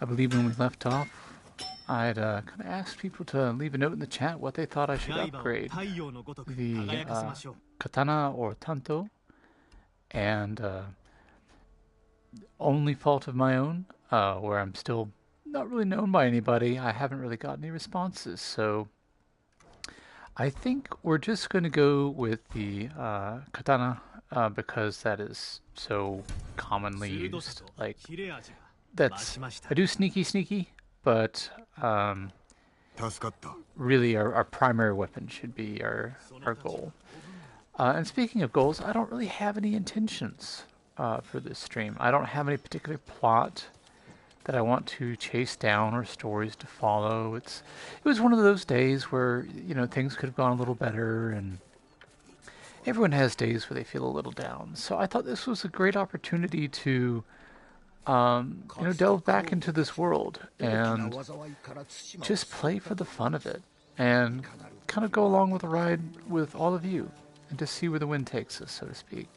I believe when we left off, I'd kind of asked people to leave a note in the chat what they thought I should upgrade. The katana or tanto, and only fault of my own, where I'm still not really known by anybody. I haven't really got any responses, so I think we're just going to go with the katana because that is so commonly used. Like, that's, I do sneaky, but really our primary weapon should be our goal. And speaking of goals, I don't really have any intentions for this stream. I don't have any particular plot that I want to chase down or stories to follow. It was one of those days where, you know, things could have gone a little better, and everyone has days where they feel a little down. So I thought this was a great opportunity to delve back into this world and just play for the fun of it and kind of go along with the ride with all of you and just see where the wind takes us, so to speak.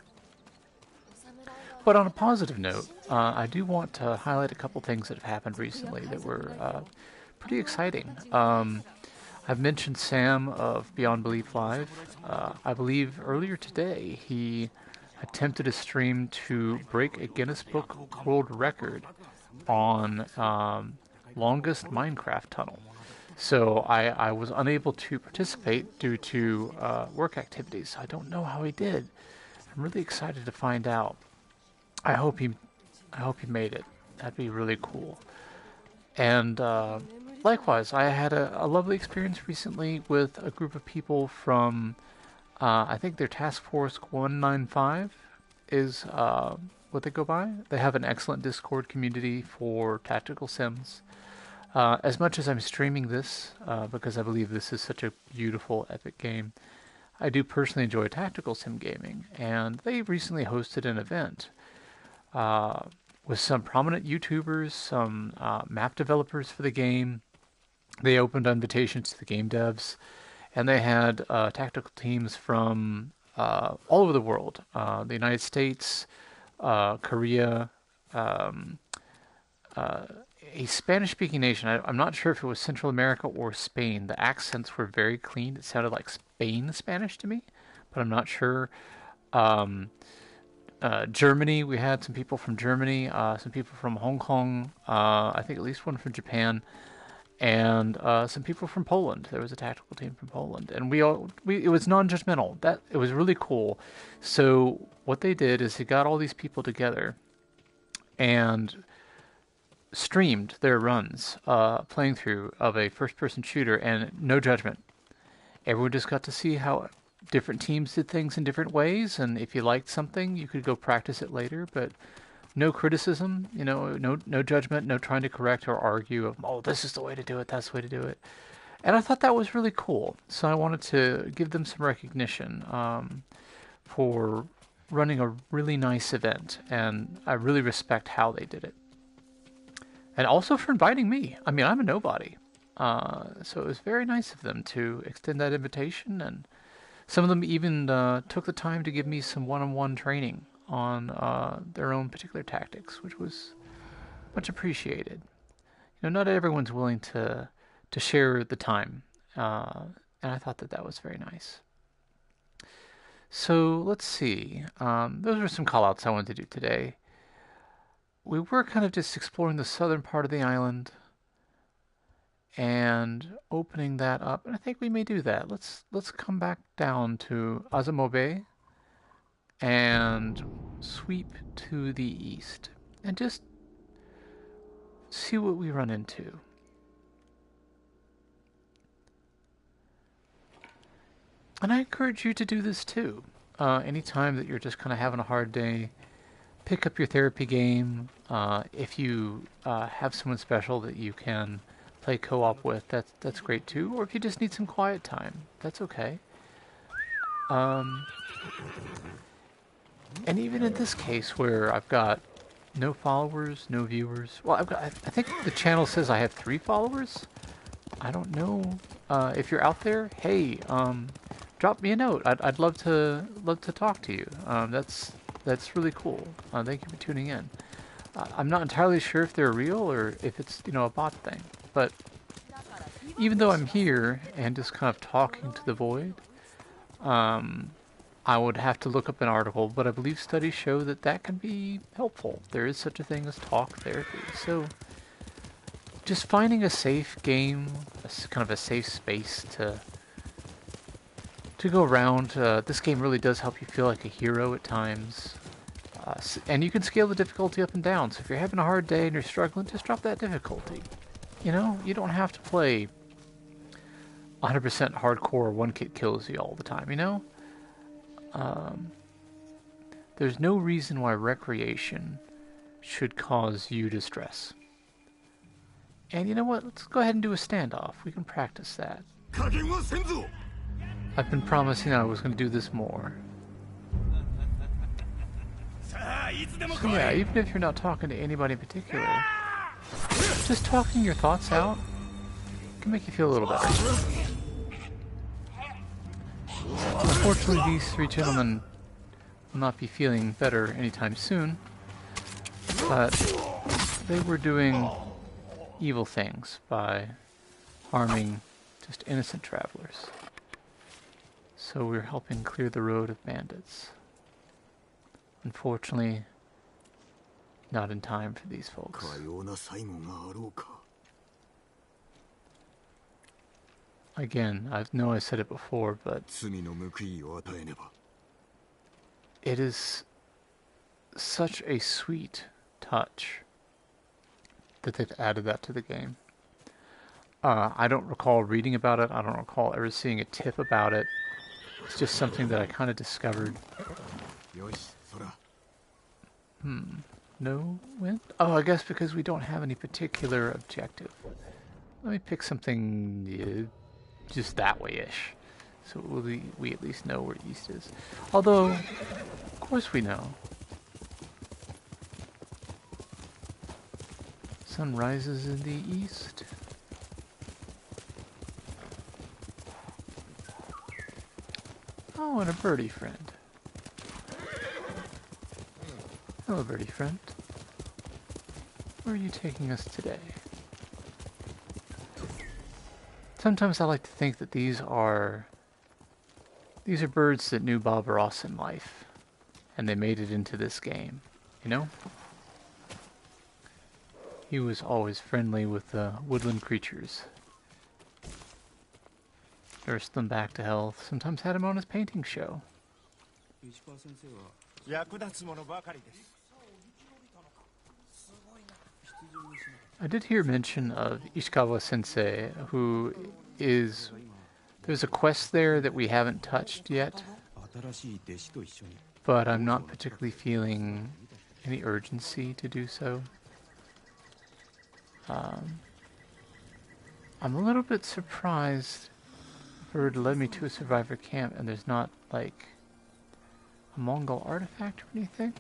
But on a positive note, I do want to highlight a couple things that have happened recently that were pretty exciting. I've mentioned Sam of Beyond Belief Live. I believe earlier today he attempted a stream to break a Guinness Book World Record on longest Minecraft tunnel. So I was unable to participate due to work activities. I don't know how he did. I'm really excited to find out. I hope he made it. That'd be really cool. And likewise, I had a lovely experience recently with a group of people from, I think their Task Force 195 is what they go by. They have an excellent Discord community for tactical sims. As much as I'm streaming this, because I believe this is such a beautiful, epic game, I do personally enjoy tactical sim gaming, and they recently hosted an event with some prominent YouTubers, some map developers for the game. They opened invitations to the game devs, and they had tactical teams from all over the world. The United States, Korea, a Spanish-speaking nation. I'm not sure if it was Central America or Spain. The accents were very clean. It sounded like Spain Spanish to me, but I'm not sure. Germany, we had some people from Germany, some people from Hong Kong, I think at least one from Japan, and some people from Poland. There was a tactical team from Poland, and it was non-judgmental. It was really cool. So what they did is they got all these people together and streamed their runs, playing through of a first-person shooter, and no judgment. Everyone just got to see how different teams did things in different ways, and if you liked something, you could go practice it later, but no criticism, no judgment, no trying to correct or argue of, oh, this is the way to do it, that's the way to do it. And I thought that was really cool, so I wanted to give them some recognition for running a really nice event, and I really respect how they did it. And also for inviting me. I mean, I'm a nobody. So it was very nice of them to extend that invitation, and some of them even took the time to give me some one-on-one training on their own particular tactics, which was much appreciated. Not everyone's willing to share the time, and I thought that was very nice. So let's see. Those were some call-outs I wanted to do today. We were kind of just exploring the southern part of the island and opening that up, and I think we may do that. Let's come back down to Azamo Bay and sweep to the east and just see what we run into. And I encourage you to do this too. Anytime that you're just kind of having a hard day, pick up your therapy game. If you have someone special that you can play co-op with, that's great too. Or if you just need some quiet time, that's okay. And even in this case where I've got no followers, no viewers. Well, I think the channel says I have 3 followers. I don't know if you're out there. Hey, drop me a note. I'd love to talk to you. That's really cool. Thank you for tuning in. I'm not entirely sure if they're real or if it's, you know, a bot thing. But even though I'm here and just kind of talking to the void, I would have to look up an article, but I believe studies show that that can be helpful. There is such a thing as talk therapy. So just finding a safe game, kind of a safe space to go around. This game really does help you feel like a hero at times. And you can scale the difficulty up and down. So if you're having a hard day and you're struggling, just drop that difficulty. You know, you don't have to play 100% hardcore one kit kills you all the time, you know? There's no reason why recreation should cause you distress. And you know what? Let's go ahead and do a standoff. We can practice that. I've been promising I was going to do this more. So yeah, even if you're not talking to anybody in particular, just talking your thoughts out can make you feel a little better. Unfortunately, these three gentlemen will not be feeling better anytime soon, but they were doing evil things by harming just innocent travelers. So we're helping clear the road of bandits. Unfortunately, not in time for these folks. Again, I know I said it before, but it is such a sweet touch that they've added that to the game. I don't recall reading about it. I don't recall ever seeing a tip about it. It's just something that I kind of discovered. No wind? Oh, I guess because we don't have any particular objective. Let me pick something just that way-ish. So we at least know where east is. Although, of course we know. Sun rises in the east. Oh, and a birdie friend. Hello, birdie friend. Where are you taking us today? Sometimes I like to think that these are birds that knew Bob Ross in life, and they made it into this game, you know? He was always friendly with the woodland creatures. Nursed them back to health, sometimes had him on his painting show. I did hear mention of Ishikawa Sensei, who is... There's a quest there that we haven't touched yet, but I'm not particularly feeling any urgency to do so. I'm a little bit surprised Bird led me to a survivor camp and there's not, like, a Mongol artifact or anything.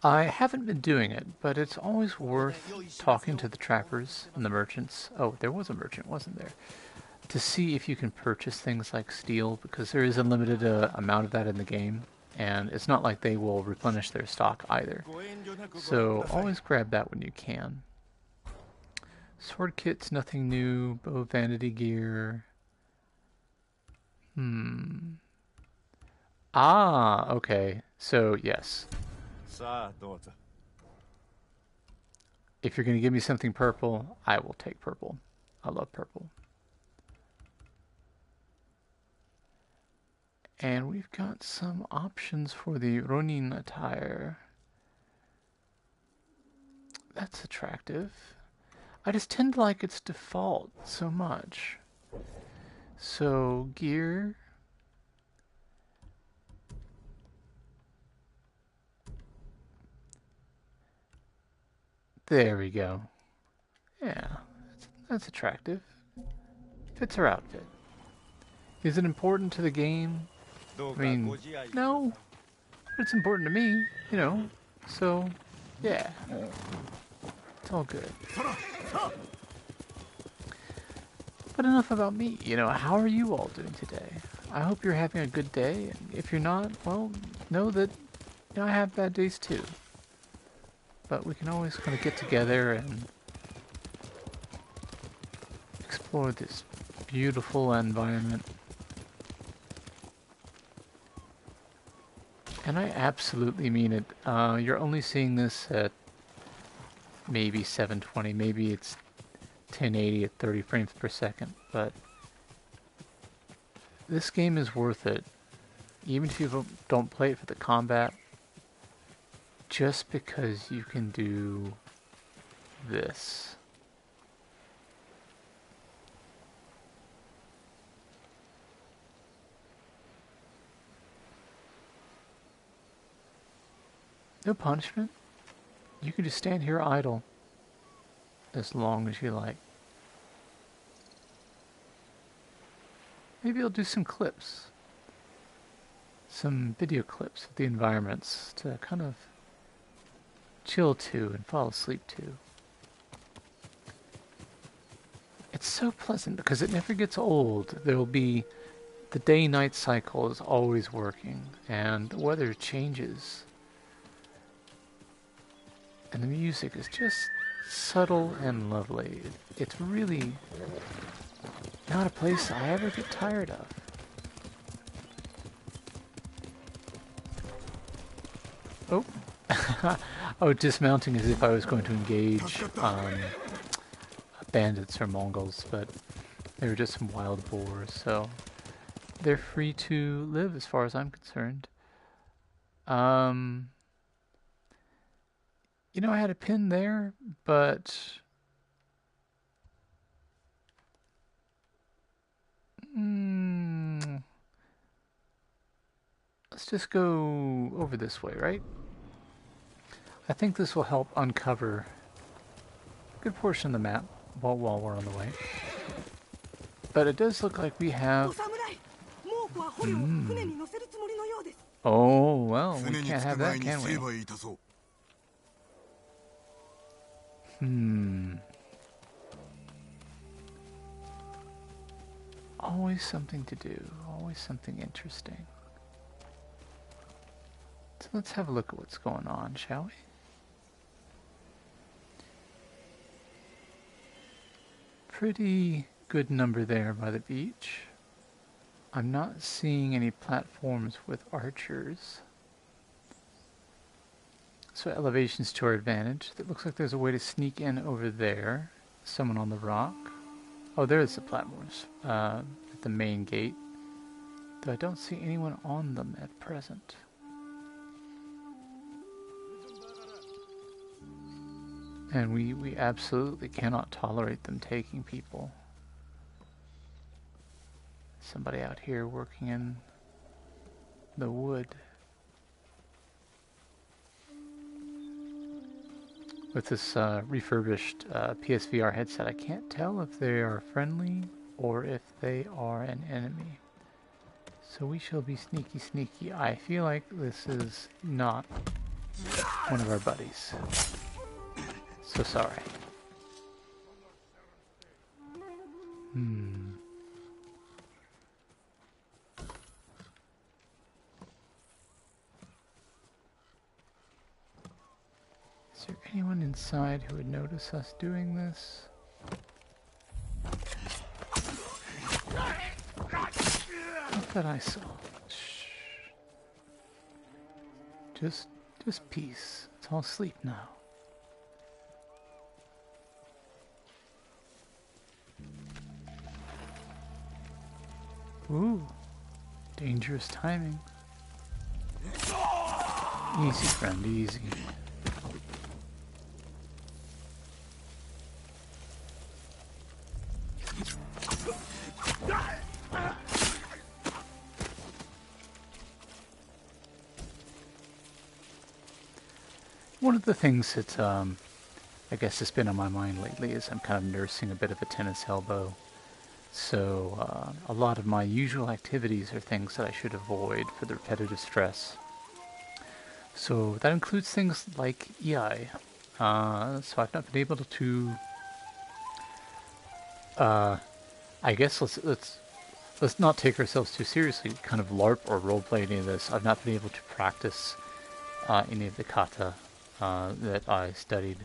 I haven't been doing it, but it's always worth talking to the trappers and the merchants. Oh, there was a merchant, wasn't there? To see if you can purchase things like steel, because there is a limited amount of that in the game, and it's not like they will replenish their stock either. So always grab that when you can. Sword kits, nothing new. Bow vanity gear. Ah, okay. So, yes. If you're going to give me something purple, I will take purple. I love purple. And we've got some options for the Ronin attire. That's attractive. I just tend to like its default so much. So, gear... There we go. Yeah, that's attractive. Fits her outfit. Is it important to the game? I mean, no. But it's important to me, you know. So, yeah, it's all good. But enough about me. You know, how are you all doing today? I hope you're having a good day. And if you're not, well, know that I have bad days too. But we can always kind of get together and explore this beautiful environment. And I absolutely mean it. You're only seeing this at maybe 720, maybe it's 1080 at 30 frames per second, but this game is worth it. Even if you don't play it for the combat, just because you can do this. No punishment. You can just stand here idle as long as you like. Maybe I'll do some clips. Some video clips of the environments to kind of chill to and fall asleep to. It's so pleasant because it never gets old. There'll be the day-night cycle is always working, and the weather changes. And the music is just subtle and lovely. It's really not a place I ever get tired of. Oh. Oh, dismounting as if I was going to engage bandits or Mongols, but they were just some wild boars, so they're free to live as far as I'm concerned. You know, I had a pin there, but let's just go over this way, right? I think this will help uncover a good portion of the map while we're on the way. But it does look like we have... Oh, well, we can't have that, can we? Always something to do, always something interesting. So let's have a look at what's going on, shall we? Pretty good number there by the beach. I'm not seeing any platforms with archers. So elevation's to our advantage. It looks like there's a way to sneak in over there. Someone on the rock. Oh, there's the platforms at the main gate. Though I don't see anyone on them at present. And we absolutely cannot tolerate them taking people. Somebody out here working in the wood. With this refurbished PSVR headset, I can't tell if they are friendly or if they are an enemy. So we shall be sneaky sneaky. I feel like this is not one of our buddies. So sorry. Is there anyone inside who would notice us doing this? Not that I saw. Shh. Just peace. It's all sleep now. Ooh, dangerous timing. Easy, friend, easy. One of the things that I guess has been on my mind lately is I'm kind of nursing a bit of a tennis elbow. So a lot of my usual activities are things that I should avoid for the repetitive stress. So that includes things like EI. So I've not been able to. Uh, I guess let's not take ourselves too seriously. Kind of LARP or roleplay any of this. I've not been able to practice any of the kata that I studied.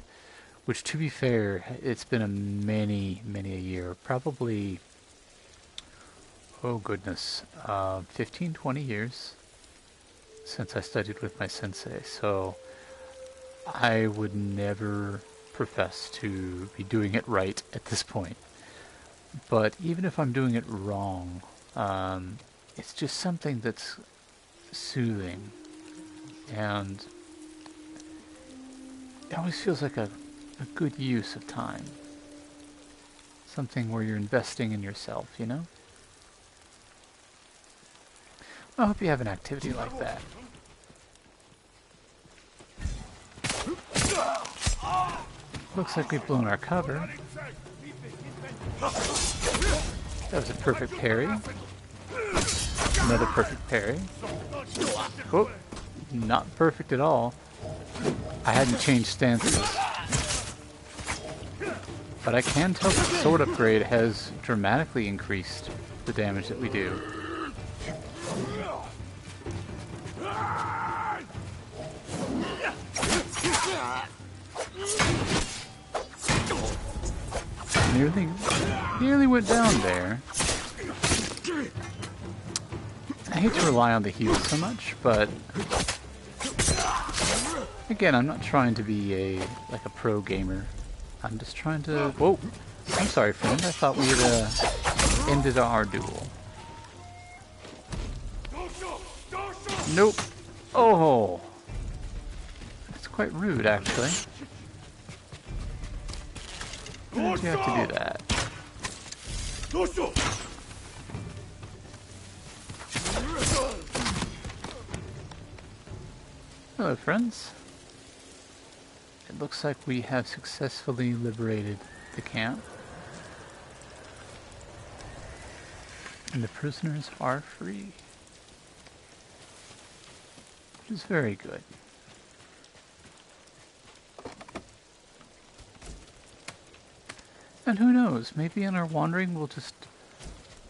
Which, to be fair, it's been a many a year. Probably, oh goodness, 15, 20 years since I studied with my sensei. So I would never profess to be doing it right at this point. But even if I'm doing it wrong, it's just something that's soothing. And it always feels like a good use of time. Something where you're investing in yourself, you know? I hope you have an activity like that. Looks like we've blown our cover. That was a perfect parry. Another perfect parry. Oh, not perfect at all. I hadn't changed stances. But I can tell the sword upgrade has dramatically increased the damage that we do. Nearly went down there. I hate to rely on the heal so much, but again, I'm not trying to be like a pro gamer. I'm just trying to... Whoa! I'm sorry, friend. I thought we had ended our duel. Nope. Oh! That's quite rude, actually. Why did you have to do that? Hello, friends. It looks like we have successfully liberated the camp. And the prisoners are free. Which is very good. And who knows, maybe in our wandering we'll just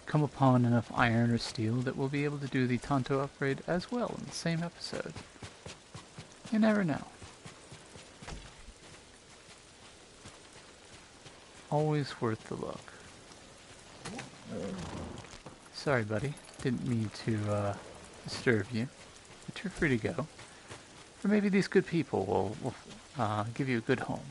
come upon enough iron or steel that we'll be able to do the Tanto upgrade as well in the same episode. You never know. Always worth the look. Sorry, buddy. Didn't mean to disturb you. But you're free to go. Or maybe these good people will give you a good home.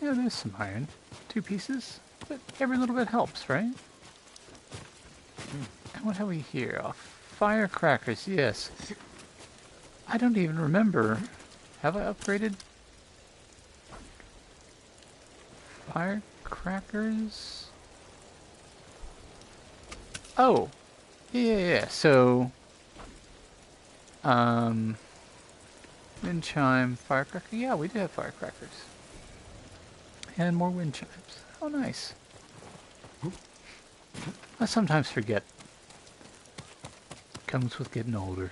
Yeah, there's some iron. 2 pieces. But every little bit helps, right? And what have we here? Oh, firecrackers, yes. I don't even remember. Have I upgraded? Firecrackers? Oh! Yeah. So... wind chime, firecracker. Yeah, we do have firecrackers. And more wind chimes. Oh, nice. I sometimes forget. Comes with getting older.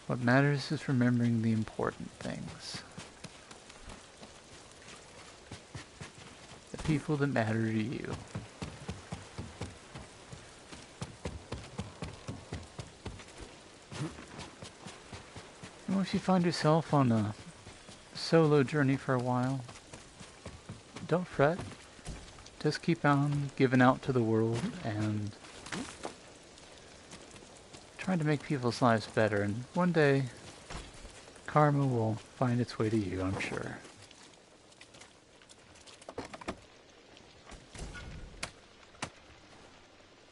What matters is remembering the important things. The people that matter to you. And if you find yourself on a solo journey for a while, don't fret. Just keep on giving out to the world and trying to make people's lives better, and one day karma will find its way to you, I'm sure.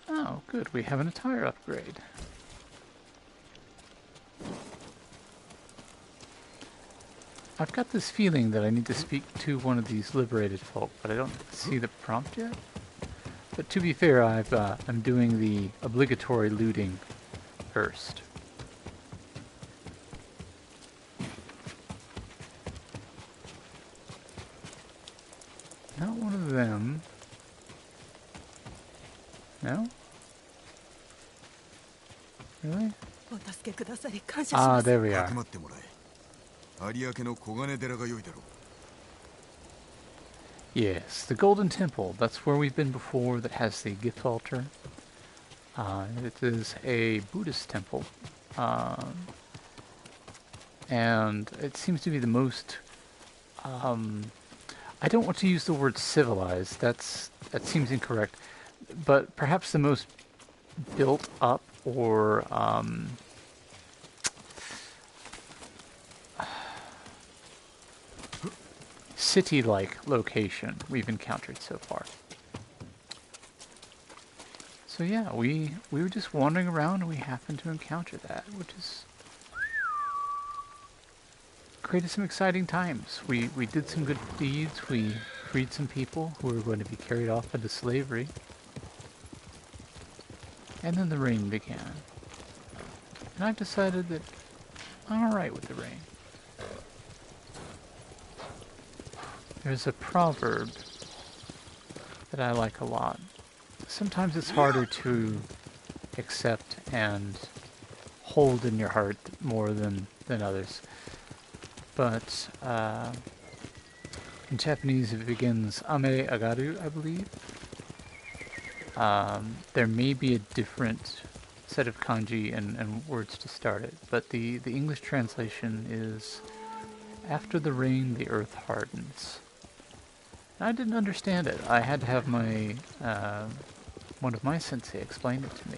Oh, good, we have an attire upgrade. I've got this feeling that I need to speak to one of these liberated folk, but I don't see the prompt yet. But to be fair, I'm doing the obligatory looting first. them. No? Really? Ah, there we are. Yes, the Golden Temple. That's where we've been before, that has the gift altar. It is a Buddhist temple. And it seems to be the most... I don't want to use the word civilized. That seems incorrect. But perhaps the most built up or... city-like location we've encountered so far. So yeah, we were just wandering around and we happened to encounter that, which is created some exciting times. We did some good deeds. We freed some people who were going to be carried off into slavery. And then the rain began. And I've decided that I'm alright with the rain. There's a proverb that I like a lot. Sometimes it's harder to accept and hold in your heart more than others. But in Japanese it begins ame agaru, I believe. There may be a different set of kanji and words to start it, but the English translation is after the rain the earth hardens. I didn't understand it. I had to have my one of my sensei explain it to me.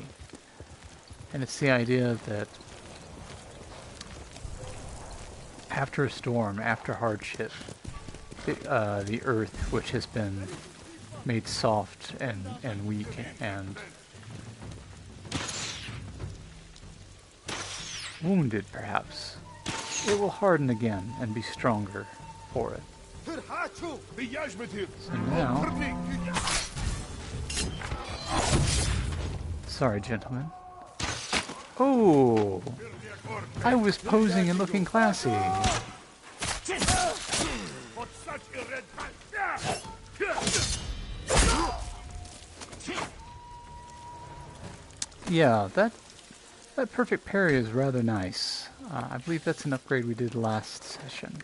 And it's the idea that after a storm, after hardship, the earth, which has been made soft and weak and wounded, perhaps, it will harden again and be stronger for it. So now... Sorry, gentlemen. Oh! I was posing and looking classy. Yeah, that perfect parry is rather nice. I believe that's an upgrade we did last session.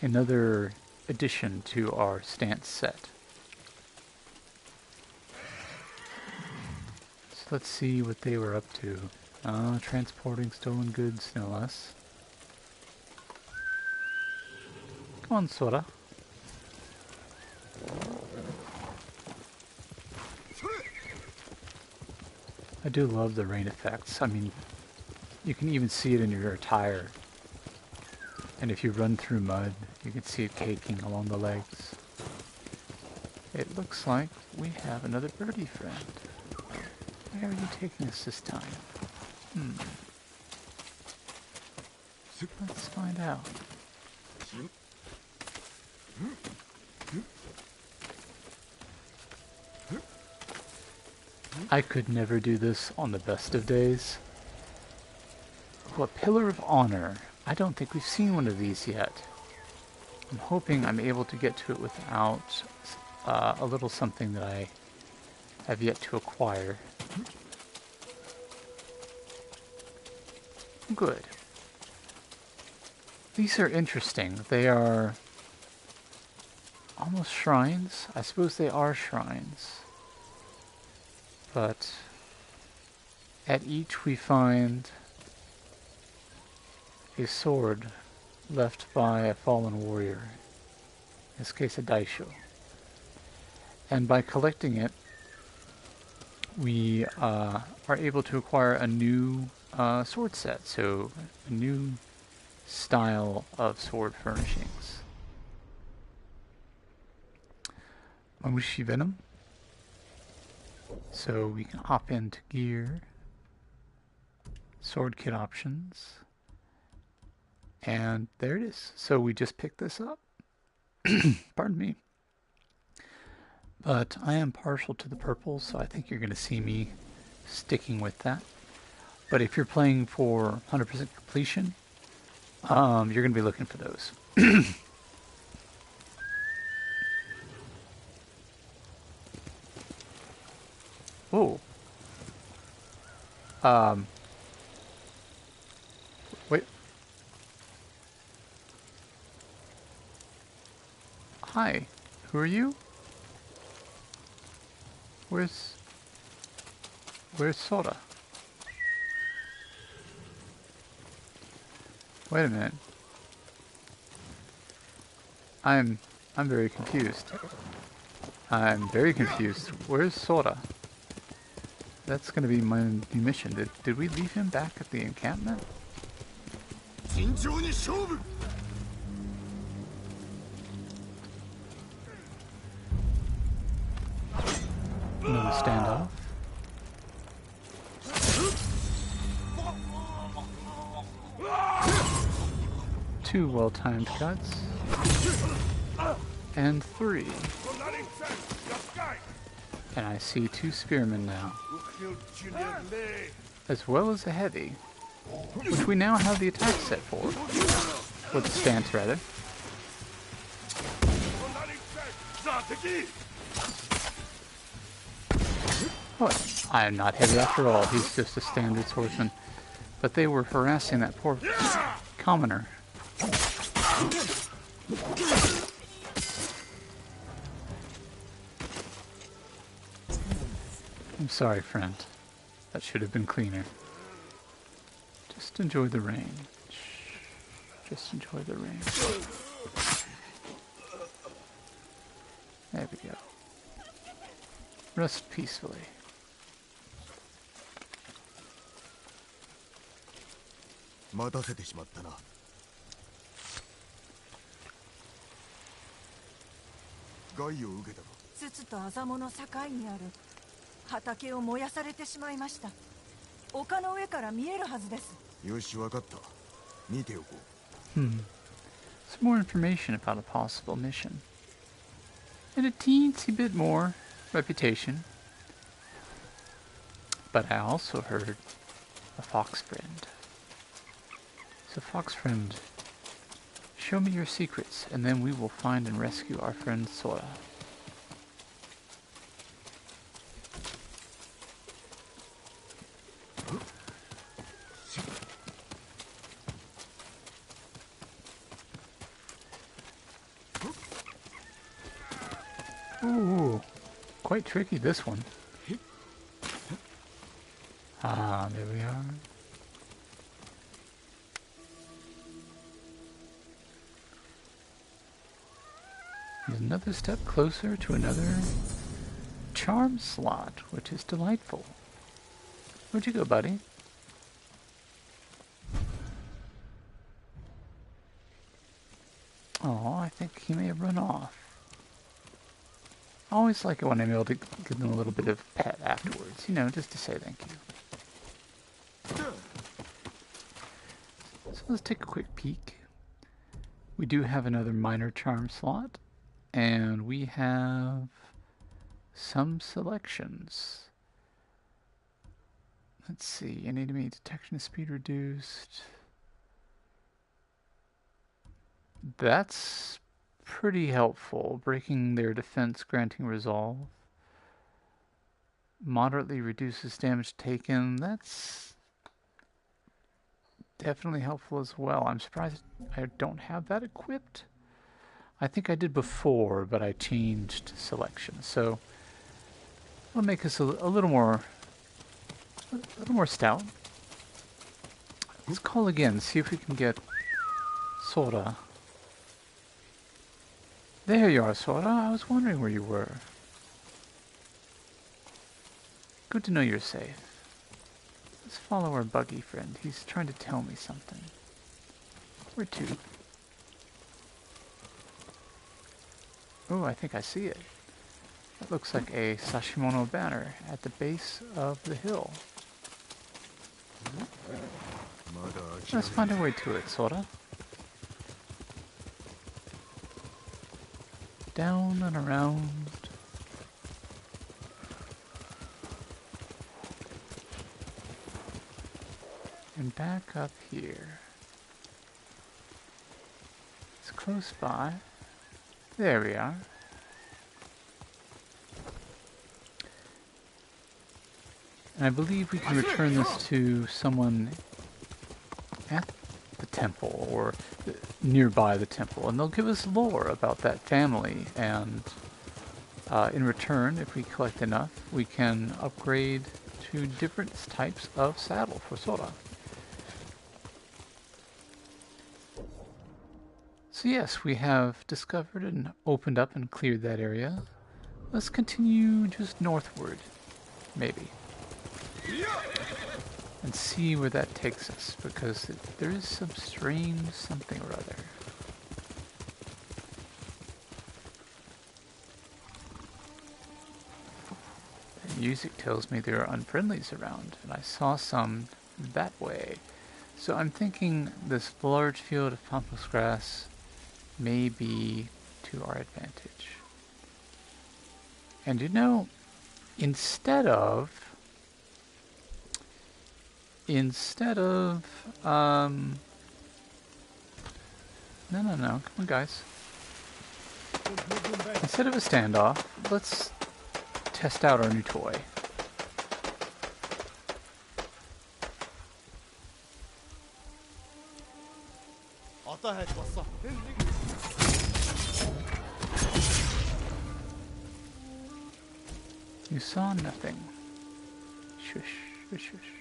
Another addition to our stance set. So let's see what they were up to. Transporting stolen goods, no less. Come on, Sora. I do love the rain effects. I mean, you can even see it in your attire. And if you run through mud, you can see it caking along the legs. It looks like we have another birdie friend. Where are you taking us this time? Let's find out. I could never do this on the best of days. Well, Pillar of Honor. I don't think we've seen one of these yet. I'm hoping I'm able to get to it without a little something that I have yet to acquire. Good. These are interesting. They are almost shrines. I suppose they are shrines. But at each we find a sword left by a fallen warrior. In this case, a daisho. And by collecting it, we are able to acquire a new sword set, so a new style of sword furnishings. Mamushi Venom. So we can hop into gear, sword kit options, and there it is. So we just picked this up. Pardon me. But I am partial to the purple, so I think you're going to see me sticking with that. But if you're playing for 100% completion, you're going to be looking for those. Oh. Wait. Hi. Who are you? Where's Sora? Wait a minute. I'm very confused. I'm very confused. Where's Sora? That's gonna be my new mission. Did we leave him back at the encampment? Another standoff. Two well-timed cuts. And 3. And I see 2 spearmen now. As well as a heavy. Which we now have the attack set for. With the stance, rather. What? I am not heavy after all. He's just a standard swordsman. But they were harassing that poor commoner. I'm sorry, friend. That should have been cleaner. Just enjoy the rain. Just enjoy the rain. There we go. Rest peacefully. Some more information about a possible mission. And a teensy bit more reputation. But I also heard a fox friend. So fox friend, show me your secrets, and then we will find and rescue our friend Sora. Ooh, quite tricky, this one. Ah, there we are. And another step closer to another charm slot, which is delightful. Where'd you go, buddy? Oh, I think he may have run off. I always like it when I'm able to give them a little bit of pet afterwards, you know, just to say thank you. So let's take a quick peek. We do have another minor charm slot, and we have some selections. Let's see, enemy detection speed reduced. That's pretty helpful. Breaking their defense, granting resolve. Moderately reduces damage taken. That's definitely helpful as well. I'm surprised I don't have that equipped. I think I did before, but I changed selection. So it'll make us a little more stout. Let's call again, see if we can get Sora. There you are, Sora. I was wondering where you were. Good to know you're safe. Let's follow our buggy friend. He's trying to tell me something. Where to? Oh, I think I see it. That looks like a Sashimono banner at the base of the hill. Let's find our way to it, Sora. Down and around. And back up here. It's close by. There we are. And I believe we can return this to someone at the temple or nearby the temple, and they'll give us lore about that family. And in return, if we collect enough, we can upgrade to different types of saddle for Sora. So yes, we have discovered and opened up and cleared that area. Let's continue just northward, maybe, and see where that takes us, because there is some strange something or other. The music tells me there are unfriendlies around, and I saw some that way. So I'm thinking this large field of pampas grass may be to our advantage. And you know, instead of, no, come on guys. Instead of a standoff, let's test out our new toy. You saw nothing. Shush, shush, shush.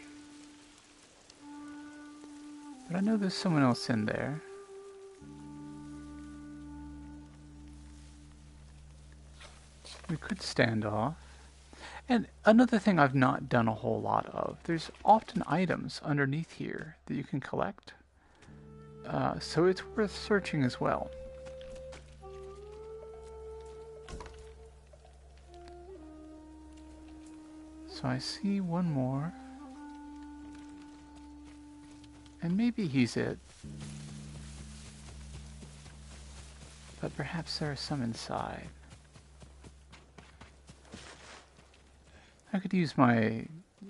But I know there's someone else in there. We could stand off. And another thing I've not done a whole lot of, there's often items underneath here that you can collect. So it's worth searching as well. So I see one more. And maybe he's it. But perhaps there are some inside. I could use my,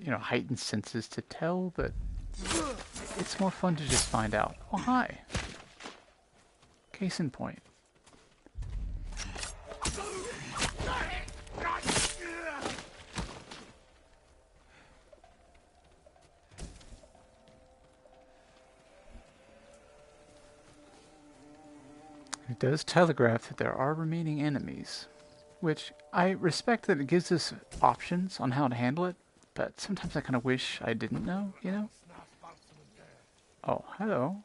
heightened senses to tell, but it's more fun to just find out. Oh, hi. Case in point. It does telegraph that there are remaining enemies, which I respect that it gives us options on how to handle it, but sometimes I kind of wish I didn't know, Oh, hello.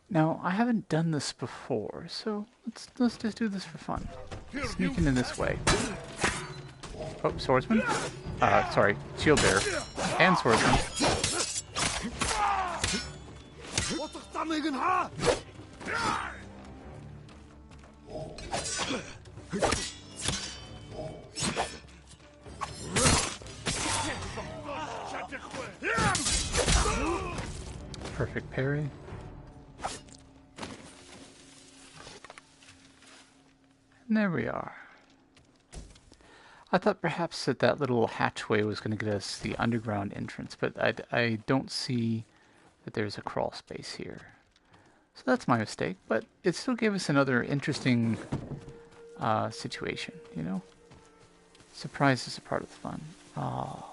Now, I haven't done this before, so let's just do this for fun. Sneaking in this way. Oh, swordsman? Sorry, shield bearer. And swordsman. Perfect parry. And there we are. I thought perhaps that little hatchway was going to get us the underground entrance, but I don't see that there's a crawl space here. So that's my mistake, but it still gave us another interesting situation, Surprise is a part of the fun. Oh.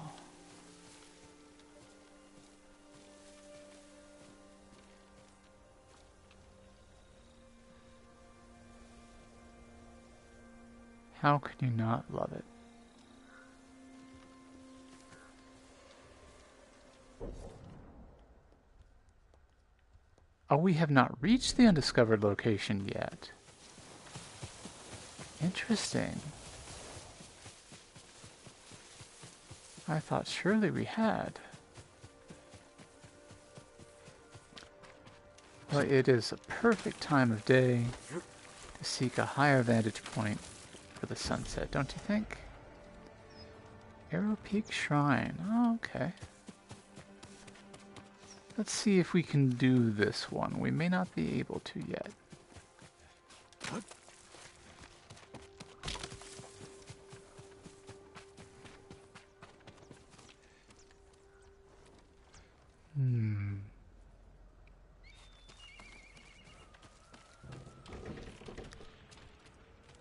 How can you not love it? Oh, we have not reached the undiscovered location yet. Interesting. I thought surely we had. Well, it is a perfect time of day to seek a higher vantage point for the sunset, don't you think? Arrow Peak Shrine. Oh, okay. Let's see if we can do this one. We may not be able to yet.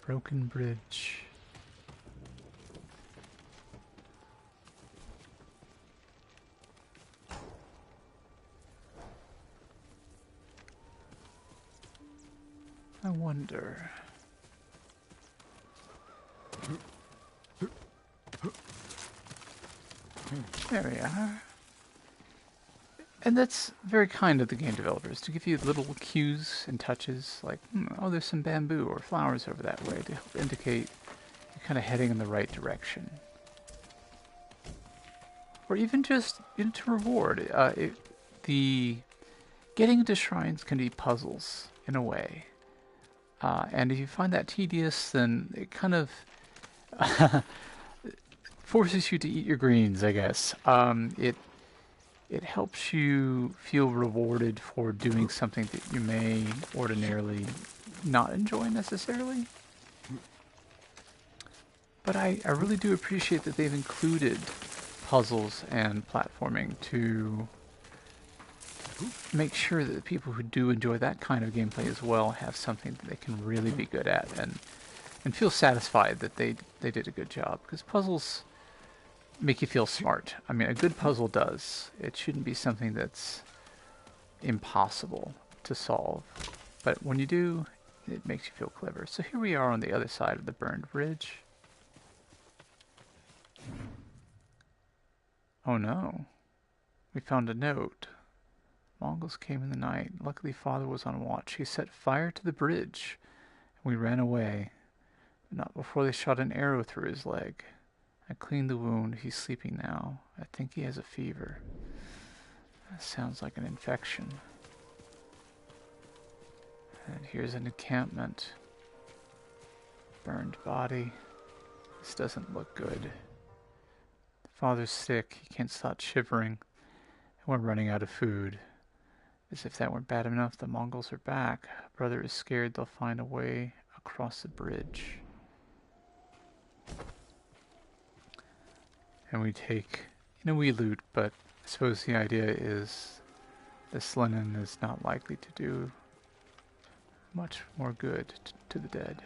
Broken bridge. I wonder. There we are. And that's very kind of the game developers to give you little cues and touches like, oh, there's some bamboo or flowers over that way to help indicate you're kind of heading in the right direction. Or even just to reward. The getting into shrines can be puzzles in a way. And if you find that tedious, then it kind of forces you to eat your greens, I guess. It helps you feel rewarded for doing something that you may ordinarily not enjoy necessarily. But I really do appreciate that they've included puzzles and platforming to make sure that the people who do enjoy that kind of gameplay as well have something that they can really be good at and feel satisfied that they did a good job. Because puzzles make you feel smart. I mean, a good puzzle does. It shouldn't be something that's impossible to solve. But when you do, it makes you feel clever. So here we are on the other side of the burned bridge. Oh no. We found a note. Mongols came in the night. Luckily, Father was on watch. He set fire to the bridge, and we ran away. But not before they shot an arrow through his leg. I cleaned the wound. He's sleeping now. I think he has a fever. That sounds like an infection. And here's an encampment. Burned body. This doesn't look good. Father's sick. He can't stop shivering. And we're running out of food. As if that weren't bad enough, the Mongols are back. Brother is scared they'll find a way across the bridge. And we take, we loot, but I suppose the idea is this linen is not likely to do much more good to the dead.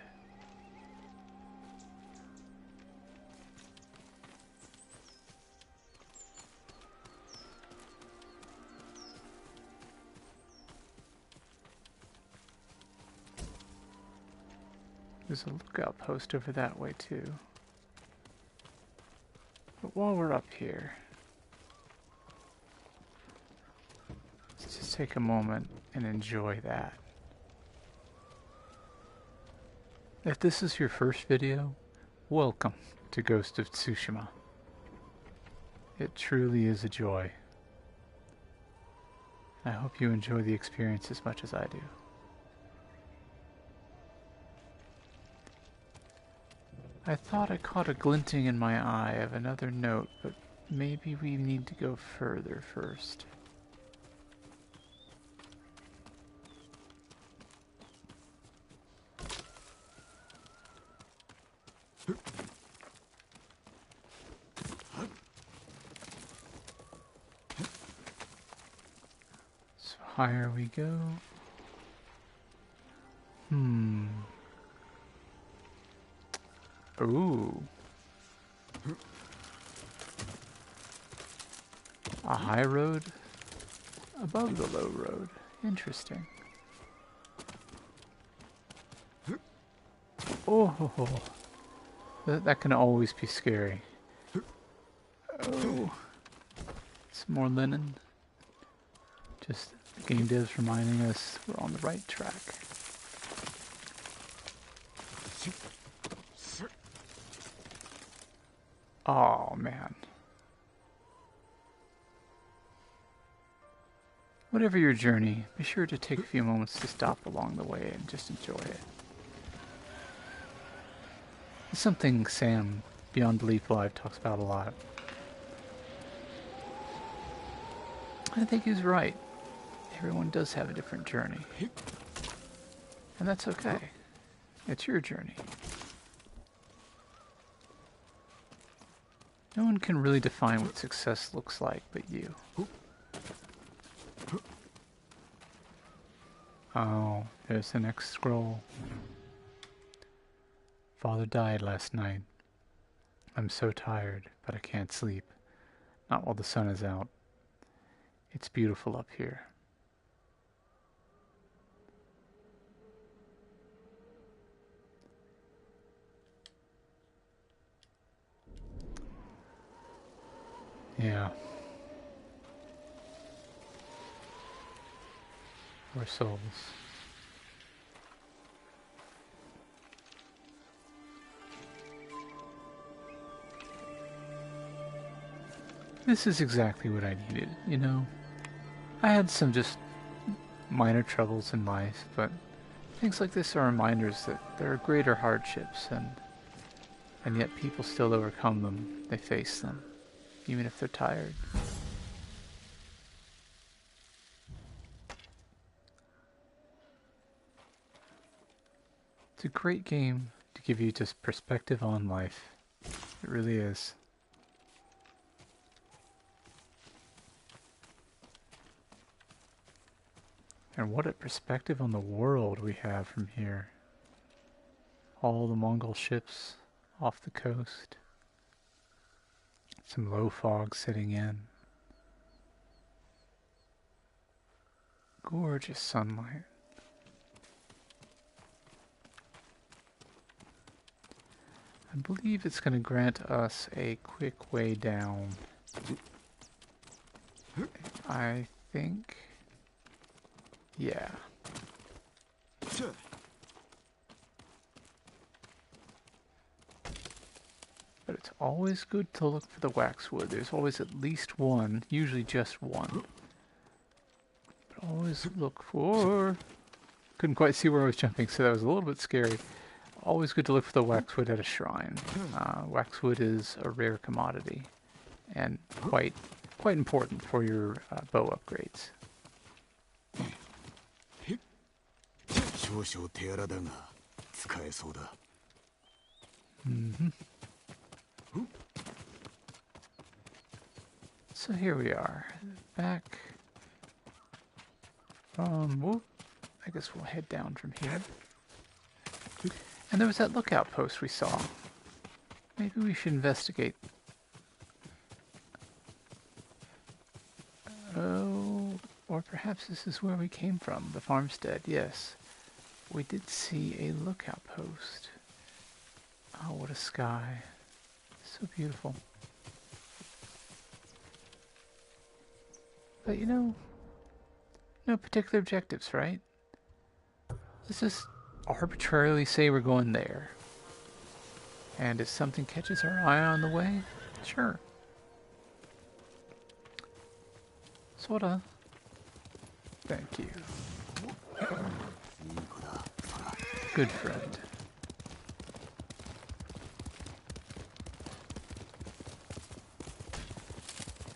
There's a lookout post over that way too. But while we're up here, let's just take a moment and enjoy that. If this is your first video, welcome to Ghost of Tsushima. It truly is a joy. I hope you enjoy the experience as much as I do. I thought I caught a glinting in my eye of another note, but maybe we need to go further first. So higher we go. Ooh. A high road above the low road. Interesting. Oh, that can always be scary. Oh, some more linen. Just the game devs reminding us we're on the right track. Oh, man. Whatever your journey, be sure to take a few moments to stop along the way and just enjoy it. It's something Sam, Beyond Belief Live, talks about a lot. I think he's right. Everyone does have a different journey. And that's okay. It's your journey. No one can really define what success looks like but you. Oh, there's the next scroll. Father died last night. I'm so tired, but I can't sleep. Not while the sun is out. It's beautiful up here. Yeah. Poor souls. This is exactly what I needed, you know? I had some just minor troubles in life, but things like this are reminders that there are greater hardships, and yet people still overcome them. They face them, even if they're tired. It's a great game to give you just perspective on life. It really is. And what a perspective on the world we have from here. All the Mongol ships off the coast. Some low fog setting in. Gorgeous sunlight. I believe it's going to grant us a quick way down. I think... yeah. But it's always good to look for the waxwood. There's always at least one, usually just one. But always look for... couldn't quite see where I was jumping, so that was a little bit scary. Always good to look for the waxwood at a shrine. Waxwood is a rare commodity, and quite important for your bow upgrades. So here we are, back from, well, I guess we'll head down from here. And there was that lookout post we saw. Maybe we should investigate. Oh, or perhaps this is where we came from, the farmstead, yes. We did see a lookout post. Oh, what a sky. So beautiful. But you know, no particular objectives, right? Let's just arbitrarily say we're going there. And if something catches our eye on the way, sure. Sorta. Thank you. Good friend.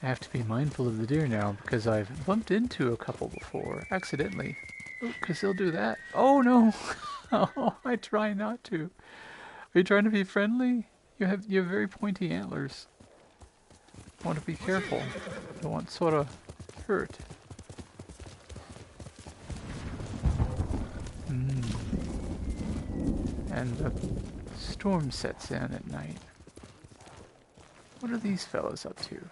I have to be mindful of the deer now because I've bumped into a couple before, accidentally. Because they'll do that. Oh no! Oh, I try not to. Are you trying to be friendly? You have very pointy antlers. I want to be careful. Don't want sort of hurt. And the storm sets in at night. What are these fellows up to?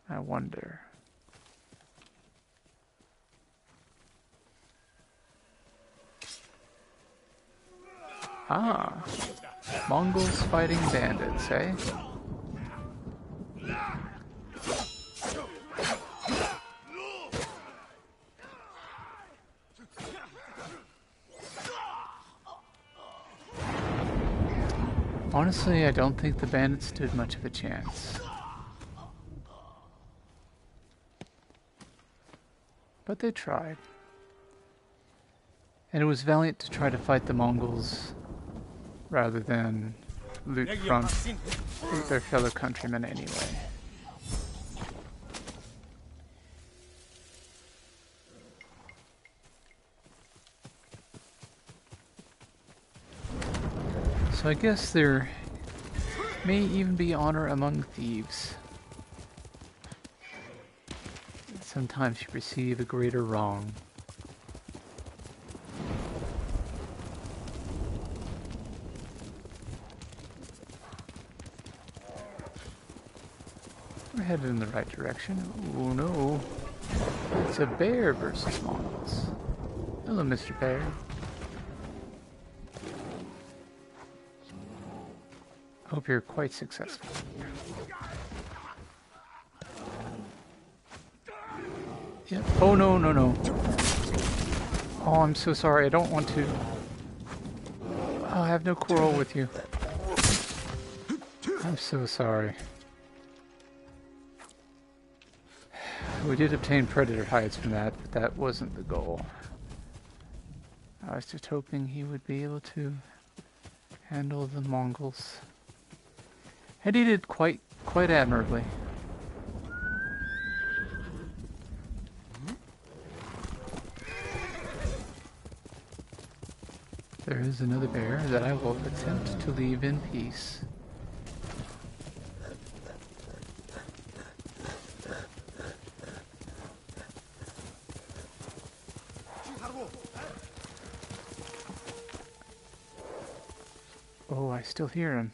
I wonder. Ah, Mongols fighting bandits, eh? Honestly, I don't think the bandits stood much of a chance. But they tried. And it was valiant to try to fight the Mongols rather than loot from their fellow countrymen anyway. So I guess there may even be honor among thieves. Sometimes you perceive a greater wrong. We're headed in the right direction. Oh no. It's a bear versus Mongols. Hello, Mr. Bear. Hope you're quite successful. Yep. Oh no, no, no. Oh, I'm so sorry. I don't want to. Oh, I have no quarrel with you. I'm so sorry. We did obtain predator hides from that, but that wasn't the goal. I was just hoping he would be able to handle the Mongols. And he did quite admirably. There is another bear that I will attempt to leave in peace. Oh, I still hear him.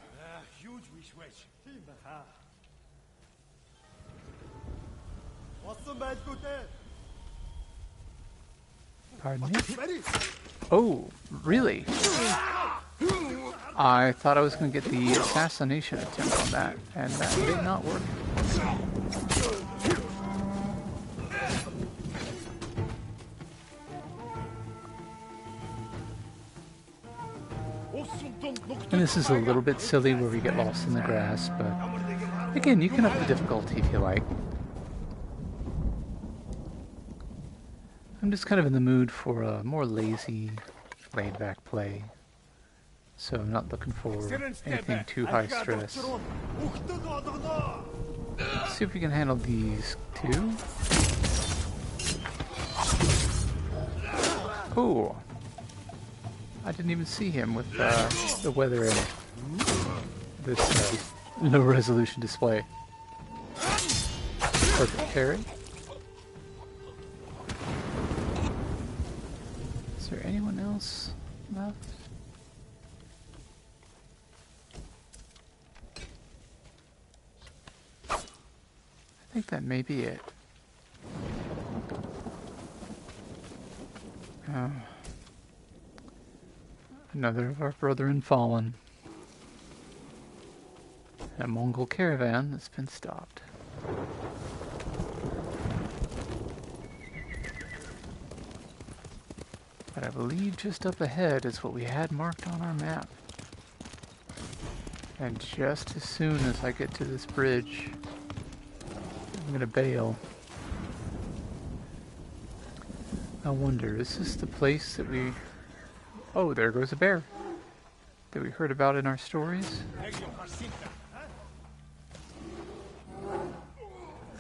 Pardon me? Oh, really? I thought I was going to get the assassination attempt on that, and that did not work. And this is a little bit silly where we get lost in the grass, but again, you can up the difficulty if you like. I'm just kind of in the mood for a more lazy, laid-back play. So I'm not looking for anything too high stress. Let's see if we can handle these two. Oh! I didn't even see him with the weather in this low resolution display. Perfect parry. Is there anyone else left? I think that may be it. Another of our brethren fallen. A Mongol caravan that's been stopped. But I believe just up ahead is what we had marked on our map. And just as soon as I get to this bridge, I'm gonna bail. I wonder, is this the place that we... Oh, there goes a bear that we heard about in our stories.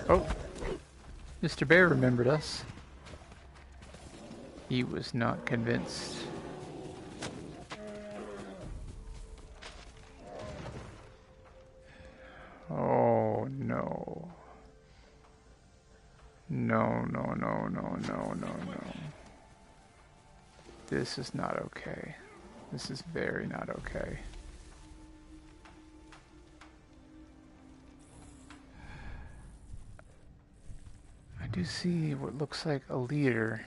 Oh, Mr. Bear remembered us. He was not convinced. Oh no. No, no, no, no, no, no, no. This is not okay. This is very not okay. I do see what looks like a leader.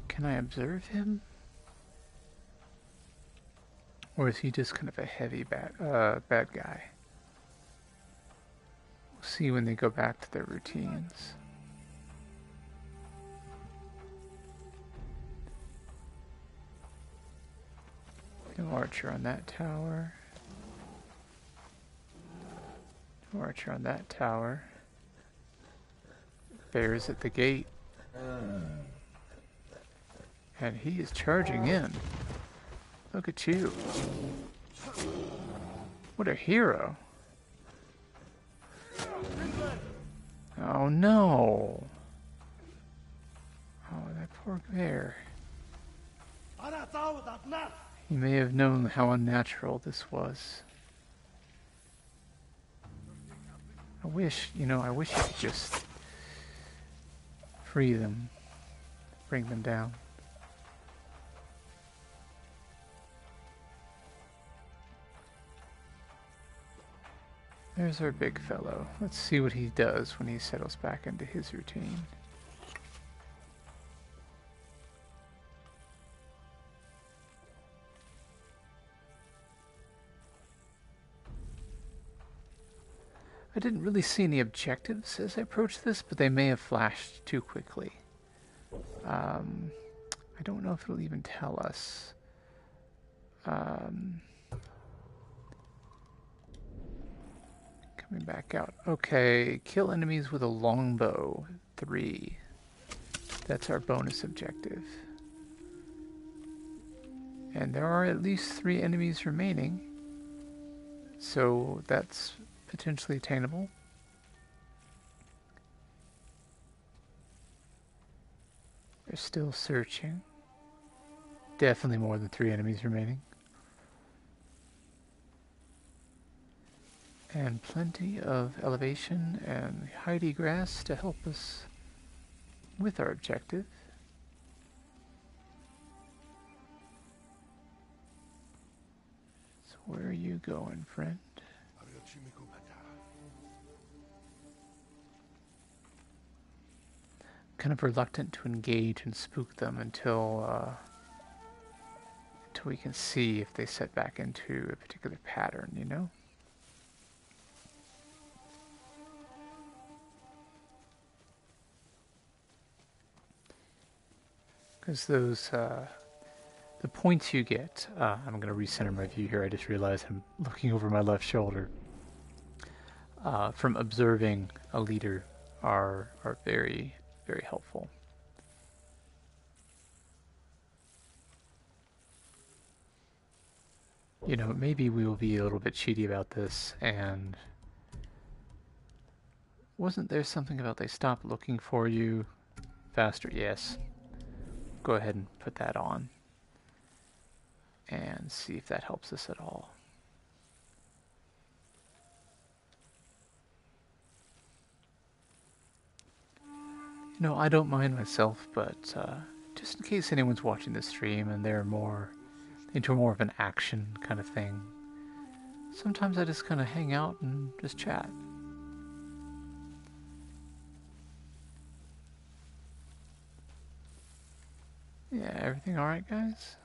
Can I observe him? Or is he just kind of a heavy bad guy? We'll see when they go back to their routines. No archer on that tower. No archer on that tower. Bear's at the gate. And he is charging in. Look at you. What a hero. Oh no. Oh, that poor bear. He may have known how unnatural this was. I wish you could just free them, bring them down. There's our big fellow. Let's see what he does when he settles back into his routine. I didn't really see any objectives as I approached this, but they may have flashed too quickly. I don't know if it'll even tell us. Coming back out. Okay, kill enemies with a longbow. 3. That's our bonus objective. And there are at least 3 enemies remaining. So that's potentially attainable. They're still searching. Definitely more than 3 enemies remaining. And plenty of elevation and Heidi grass to help us with our objective. So where are you going, friend? Kind of reluctant to engage and spook them until we can see if they set back into a particular pattern, you know? Because those, the points you get, I'm going to recenter my view here, I just realized I'm looking over my left shoulder, from observing a leader are very, very helpful. You know, maybe we will be a little bit cheaty about this, and wasn't there something about they stop looking for you faster? Yes. Go ahead and put that on and see if that helps us at all. No, I don't mind myself, but just in case anyone's watching this stream and they're more into more of an action kind of thing, sometimes I just kind of hang out and just chat. Yeah, everything alright, guys?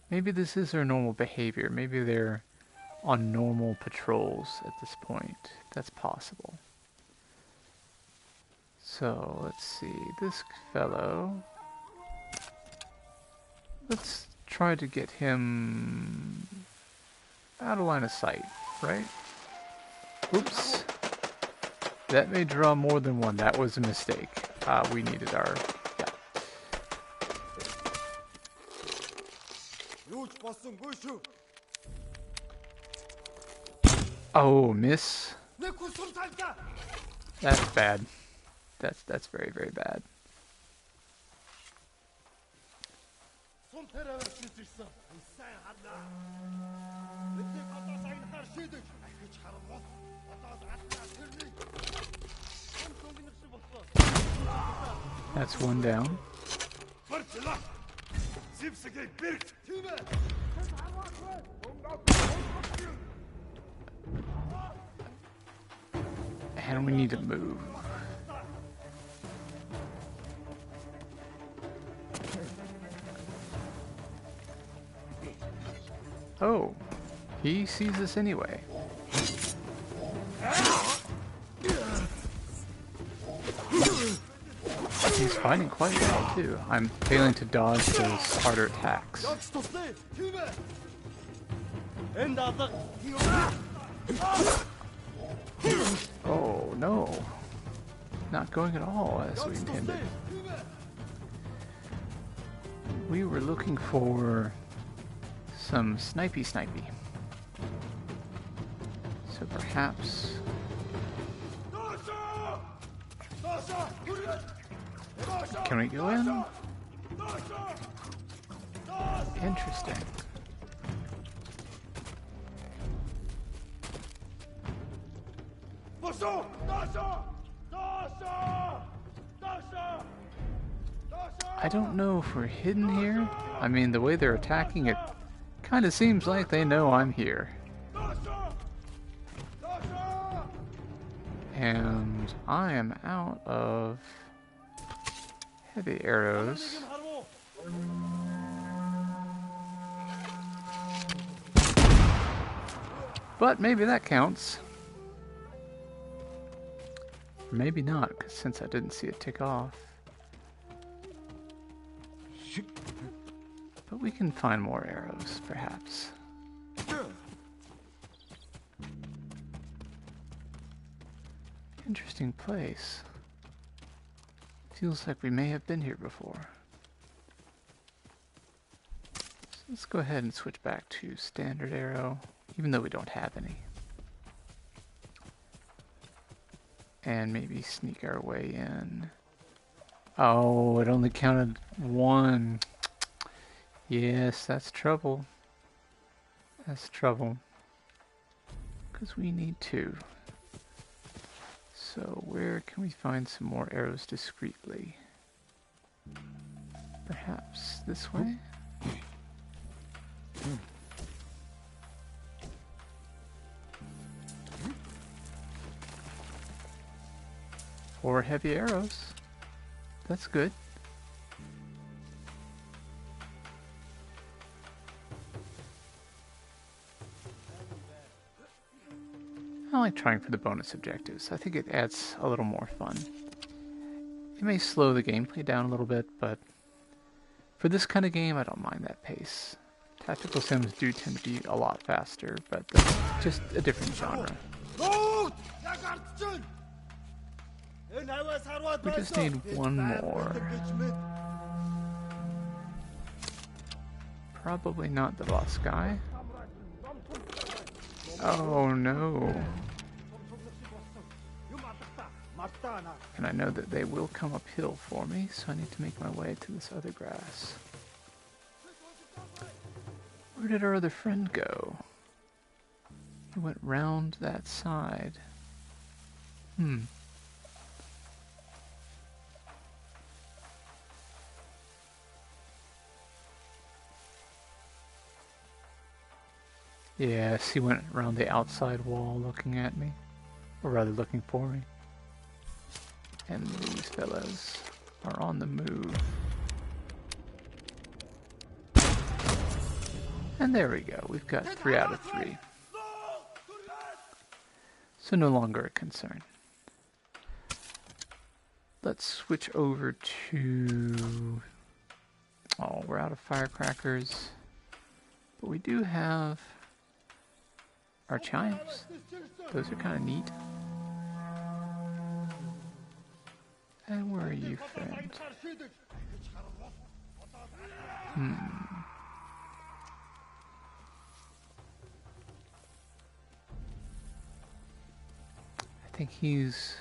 Maybe this is their normal behavior. Maybe they're on normal patrols at this point. That's possible. So, let's see. This fellow... Let's try to get him out of line of sight, right? Oops. That may draw more than one. That was a mistake. We needed our... Yeah. Oh, miss. That's bad. That's very, very bad. That's one down. And we need to move. Oh, he sees us anyway. He's fighting quite well too. I'm failing to dodge those harder attacks. Oh no, not going at all as we intended. We were looking for some snipey. So perhaps... Can we go in? Interesting. I don't know if we're hidden here. I mean, the way they're attacking it kind of seems like they know I'm here. And I am out of heavy arrows. But maybe that counts. Maybe not, because since I didn't see it tick off. But we can find more arrows, perhaps. Interesting place. Feels like we may have been here before. So let's go ahead and switch back to standard arrow, even though we don't have any. And maybe sneak our way in. Oh, it only counted one. Yes, that's trouble. That's trouble. Because we need two. So where can we find some more arrows discreetly? Perhaps this way? Four heavy arrows. That's good. I like trying for the bonus objectives. I think it adds a little more fun. It may slow the gameplay down a little bit, but for this kind of game, I don't mind that pace. Tactical sims do tend to be a lot faster, but that's just a different genre. We just need one more. Probably not the boss guy. Oh no. And I know that they will come uphill for me, so I need to make my way to this other grass. Where did our other friend go? He went round that side. Yes, he went around the outside wall looking at me. Or rather looking for me. And these fellas are on the move. And there we go, we've got 3 out of 3. So no longer a concern. Let's switch over to... Oh, we're out of firecrackers. But we do have our chimes. Those are kind of neat. And where are you, friend? I think he's...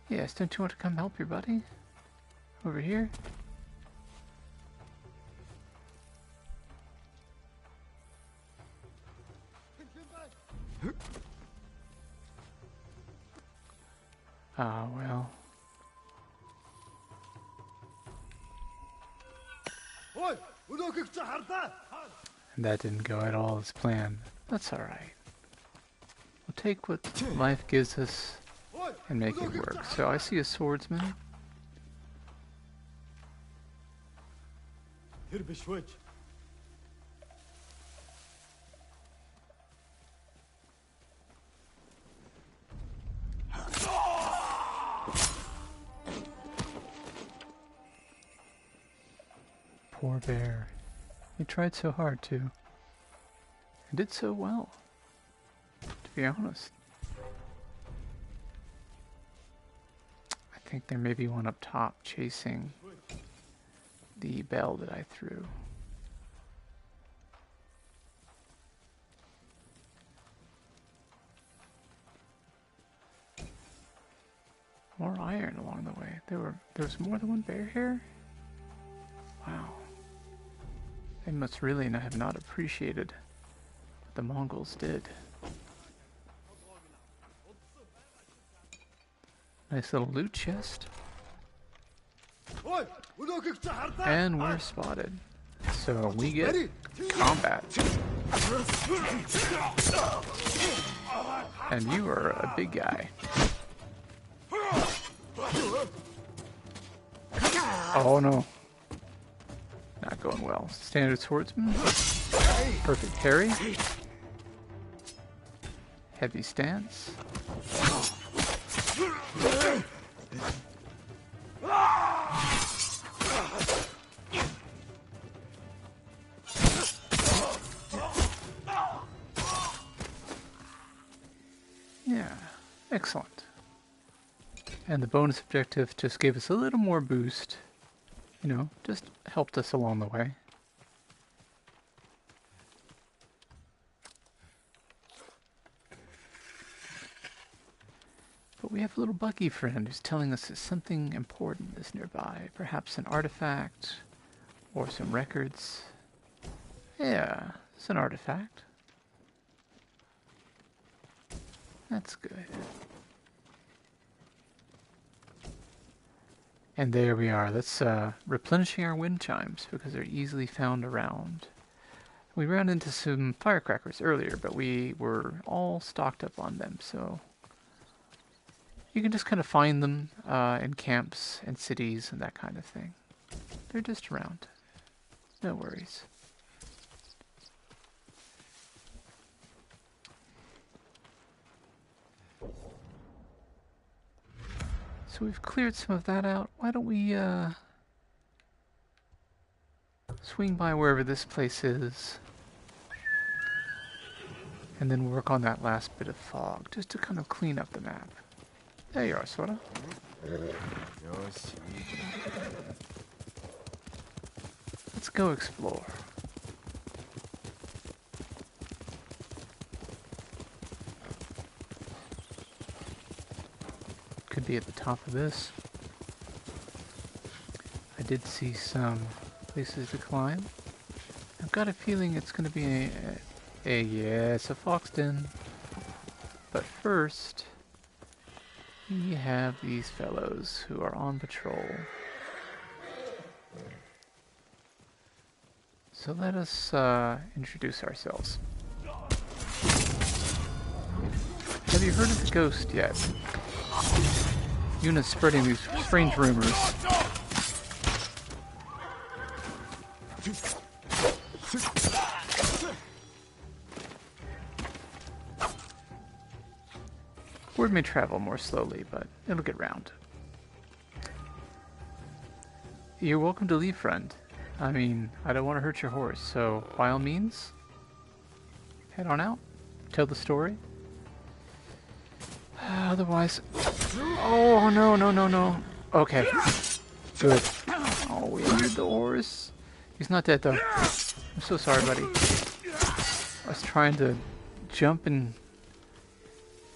Yes, don't you want to come help your buddy? Over here? Ah, well. And that didn't go at all as planned. That's alright. We'll take what life gives us and make it work. So I see a swordsman. Poor bear. He tried so hard to. And did so well, to be honest. I think there may be one up top chasing the bell that I threw. More iron along the way. There was more than one bear here? Wow. They must really have not appreciated what the Mongols did. Nice little loot chest. And we're spotted. So we get combat. And you are a big guy. Oh no. Not going well. Standard swordsman. Perfect parry. Heavy stance. Yeah, excellent. And the bonus objective just gave us a little more boost. You know, just helped us along the way. But we have a little buggy friend who's telling us that something important is nearby. Perhaps an artifact or some records. Yeah, it's an artifact. That's good. And there we are. Let's replenishing our wind chimes because they're easily found around. We ran into some firecrackers earlier, but we were all stocked up on them, so you can just kind of find them in camps and cities and that kind of thing. They're just around. No worries. So we've cleared some of that out. Why don't we swing by wherever this place is and then work on that last bit of fog just to kind of clean up the map. There you are, Sora. Let's go explore. Could be at the top of this. I did see some places to climb. I've got a feeling it's going to be yes, a fox den. But first, we have these fellows who are on patrol. So let us introduce ourselves. Have you heard of the ghost yet? Yuna's spreading these strange rumors. Word may travel more slowly, but it'll get round. You're welcome to leave, friend. I mean, I don't want to hurt your horse, so by all means, head on out, tell the story. Otherwise... Oh, no, no, no, no. Okay. Good. Oh, we injured the horse. He's not dead, though. I'm so sorry, buddy. I was trying to jump and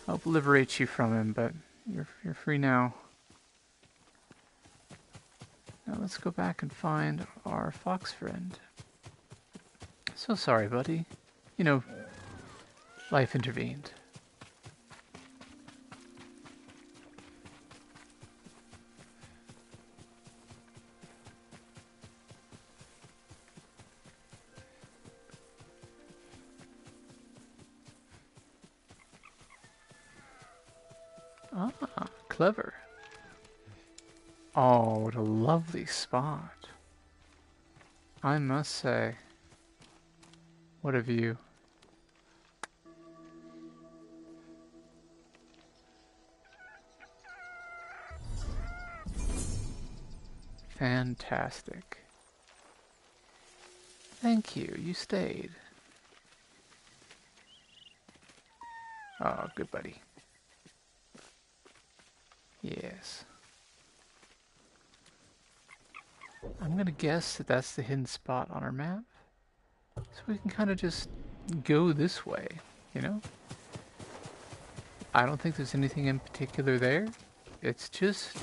help liberate you from him, but you're free now. Now let's go back and find our fox friend. So sorry, buddy. You know, life intervened. Ah, clever. Oh, what a lovely spot. I must say. What a view. Fantastic. Thank you, you stayed. Oh, good buddy. Yes. I'm gonna guess that that's the hidden spot on our map. So we can kind of just go this way, you know? I don't think there's anything in particular there. It's just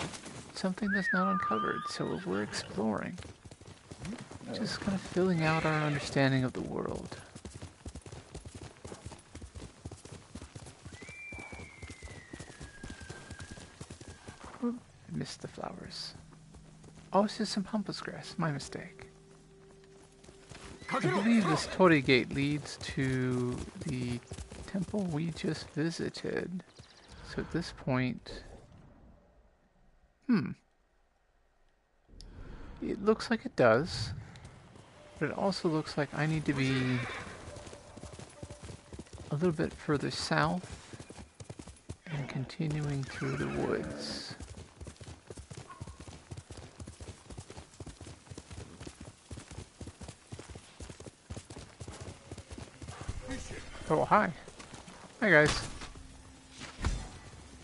something that's not uncovered, so we're exploring. Just kind of filling out our understanding of the world. Oop, I missed the flowers. Oh, it's just some pampas grass. My mistake. I believe this torii gate leads to the temple we just visited. So at this point... It looks like it does. But it also looks like I need to be a little bit further south and continuing through the woods. Oh, hi. Hi, guys.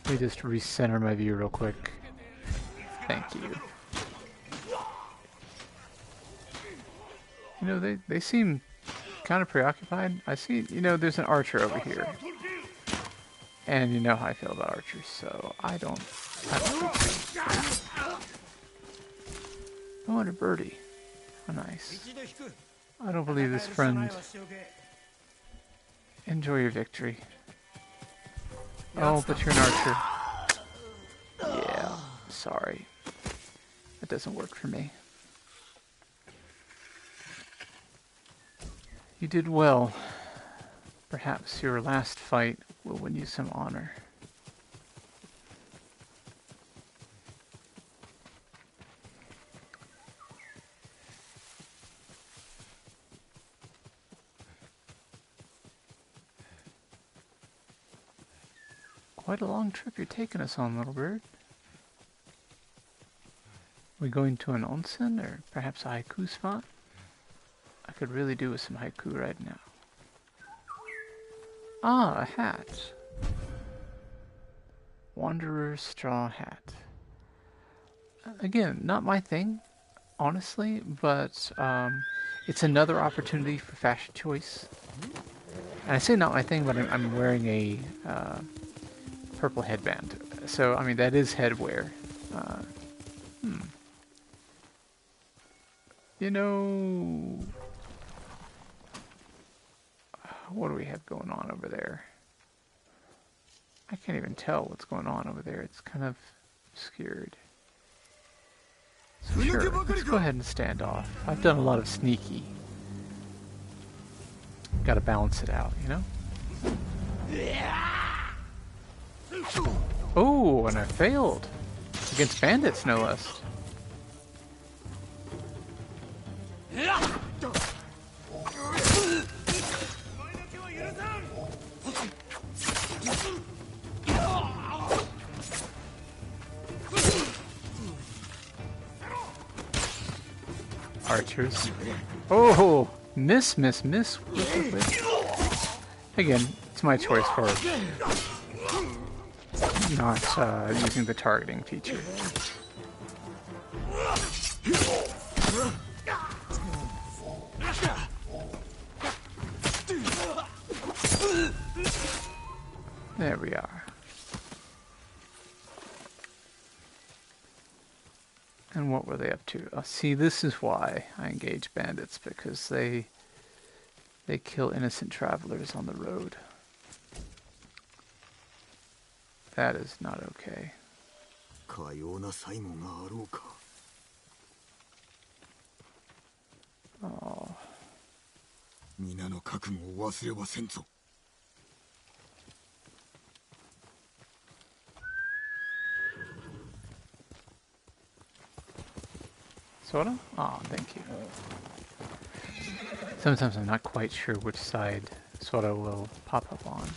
Let me just recenter my view real quick. Thank you. You know, they seem kind of preoccupied. I see, you know, there's an archer over here. And you know how I feel about archers, so I don't have to. Oh, and a birdie. How nice. I don't believe this, friend. Enjoy your victory. Oh, but you're an archer. Yeah, sorry. That doesn't work for me. You did well. Perhaps your last fight will win you some honor. Quite a long trip you're taking us on, little bird. We going to an onsen or perhaps a haiku spot? I could really do with some haiku right now. Ah, a hat. Wanderer's straw hat. Again, not my thing, honestly, but it's another opportunity for fashion choice. And I say not my thing, but I'm wearing a purple headband. So, I mean, that is headwear. You know... What do we have going on over there? I can't even tell what's going on over there. It's kind of obscured. So sure, let's go ahead and stand off. I've done a lot of sneaky. Gotta balance it out, you know? Oh, and I failed. Against bandits, no less. Archers. Oh, miss. Again, it's my choice for not using the targeting feature. There we are. And what were they up to? See, this is why I engage bandits, because they kill innocent travelers on the road. That is not okay. Oh. Soda? Oh, thank you. Sometimes I'm not quite sure which side Soda will pop up on.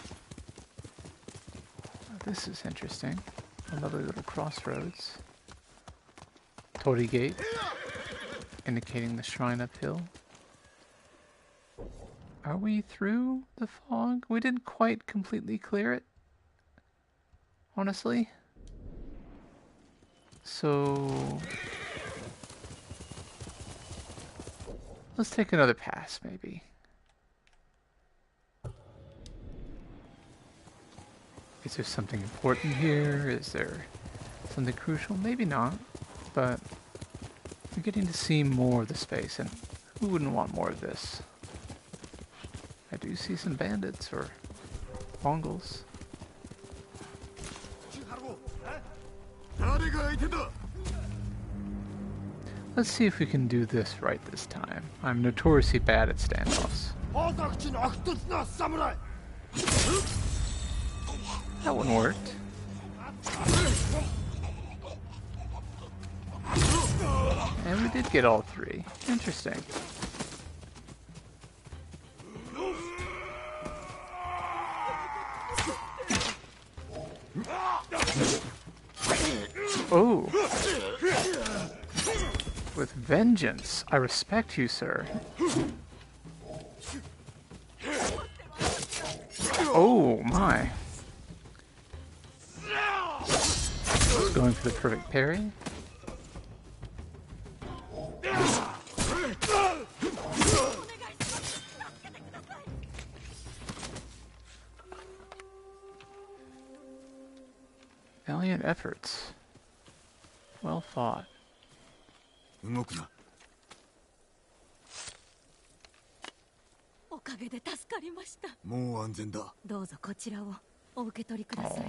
This is interesting. A lovely little crossroads. Tori Gate, indicating the shrine uphill. Are we through the fog? We didn't quite completely clear it, honestly. So let's take another pass, maybe. Is there something important here? Is there something crucial? Maybe not, but we're getting to see more of the space, and who wouldn't want more of this? I do see some bandits or Mongols. Let's see if we can do this right this time. I'm notoriously bad at standoffs. That one worked. And we did get all three. Interesting. Oh. With vengeance. I respect you, sir. Oh, my. Going for the perfect parry. Valiant efforts. Well fought. Oh,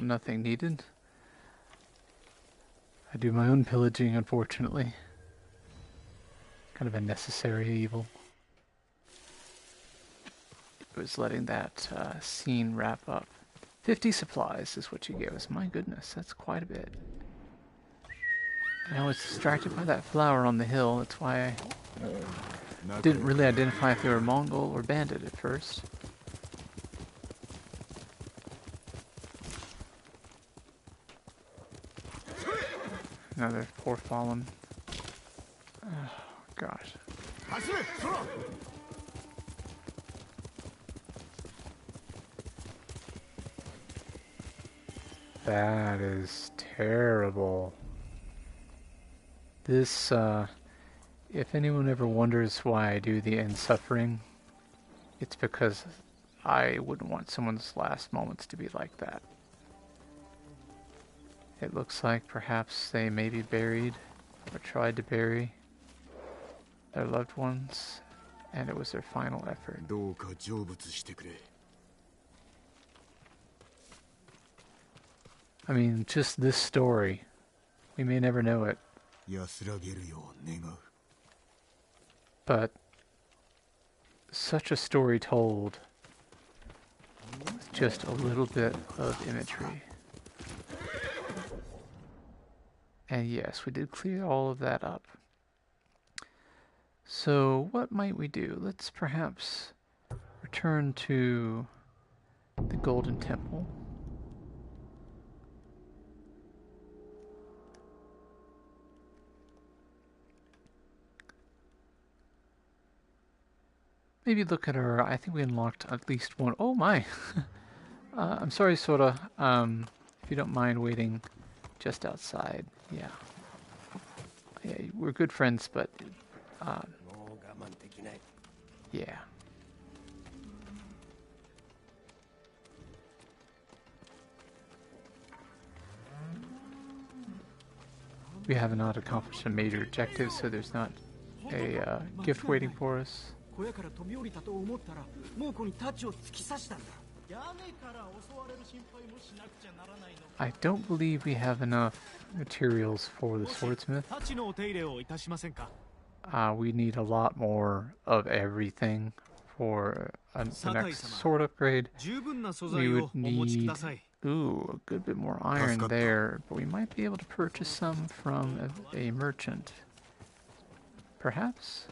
nothing needed. I do my own pillaging, unfortunately. Kind of a necessary evil. It was letting that scene wrap up. 50 supplies is what you gave us. My goodness, that's quite a bit. And I was distracted by that flower on the hill. That's why I didn't really identify if they were Mongol or bandit at first. Another poor fallen. Oh, gosh. That is terrible. This, if anyone ever wonders why I do the end suffering, it's because I wouldn't want someone's last moments to be like that. It looks like perhaps they may be buried, or tried to bury their loved ones, and it was their final effort. I mean, just this story. We may never know it. But such a story told with just a little bit of imagery. And yes, we did clear all of that up. So what might we do? Let's perhaps return to the Golden Temple. Maybe look at our, I think we unlocked at least one. Oh my! I'm sorry, Sora, if you don't mind waiting just outside. Yeah. Yeah, we're good friends, but, yeah. We have not accomplished a major objective, so there's not a gift waiting for us. I don't believe we have enough materials for the swordsmith. We need a lot more of everything for the next sword upgrade. We would need, a good bit more iron there, but we might be able to purchase some from a merchant. Perhaps?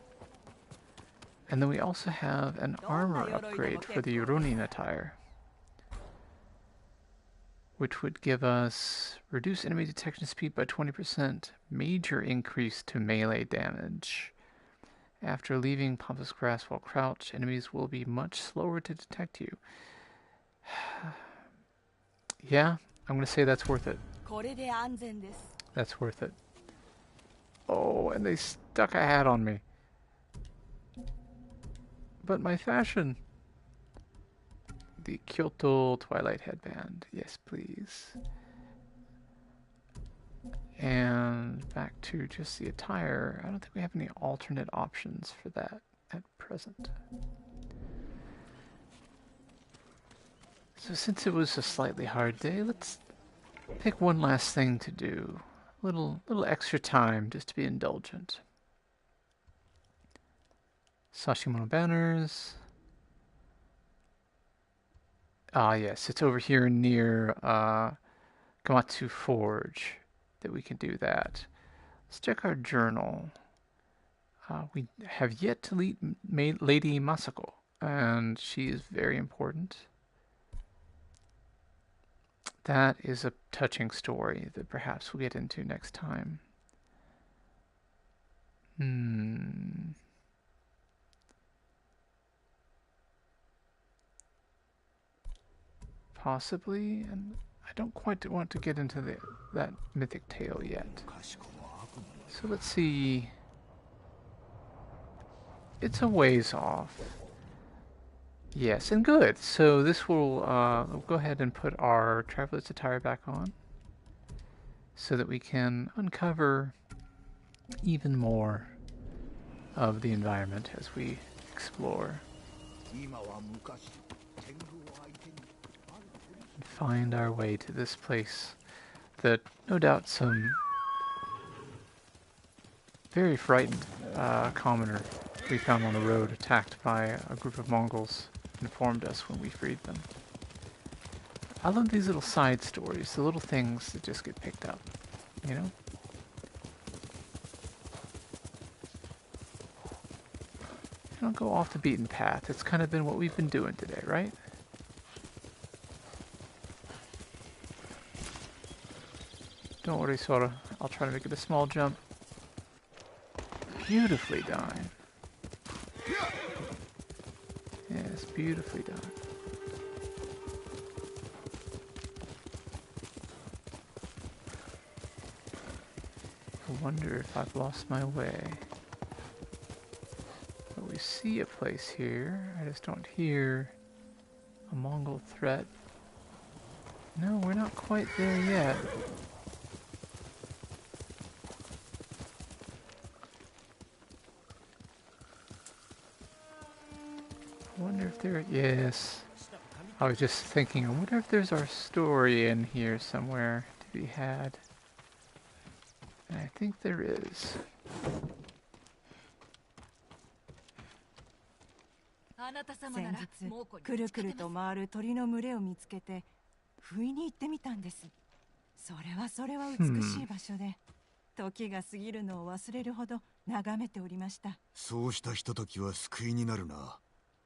And then we also have an armor upgrade for the Ronin attire, which would give us reduce enemy detection speed by 20%, major increase to melee damage. After leaving Pampas Grass while crouched, enemies will be much slower to detect you. Yeah, I'm going to say that's worth it. That's worth it. Oh, and they stuck a hat on me. But my fashion. The Kyoto Twilight headband. Yes, please. And back to just the attire. I don't think we have any alternate options for that at present. So since it was a slightly hard day, let's pick one last thing to do. Little extra time just to be indulgent. Sashimono banners. Ah, yes, it's over here near Gamatsu Forge that we can do that. Let's check our journal. We have yet to meet Lady Masako, and she is very important. That is a touching story that perhaps we'll get into next time. Possibly, and I don't quite want to get into that mythic tale yet. So let's see. It's a ways off. Yes, and good. So this will we'll go ahead and put our traveler's attire back on so that we can uncover even more of the environment as we explore and find our way to this place that no doubt some very frightened commoner we found on the road attacked by a group of Mongols informed us when we freed them. I love these little side stories, the little things that just get picked up, you know? Don't go off the beaten path. It's kind of been what we've been doing today, right? Don't worry, Sora. I'll try to make it a small jump. Beautifully done. Yes, beautifully done. I wonder if I've lost my way. But we see a place here. I just don't hear a Mongol threat. No, we're not quite there yet. I wonder if there... Yes. I was just thinking, I wonder if there's our story in here somewhere to be had. And I think there is.先日くるくると回る鳥の群れを見つけて不意に行ってみたんです。それは美しい場所で、時が過ぎるのを忘れるほど眺めておりました。そうしたひとときは救いになるな。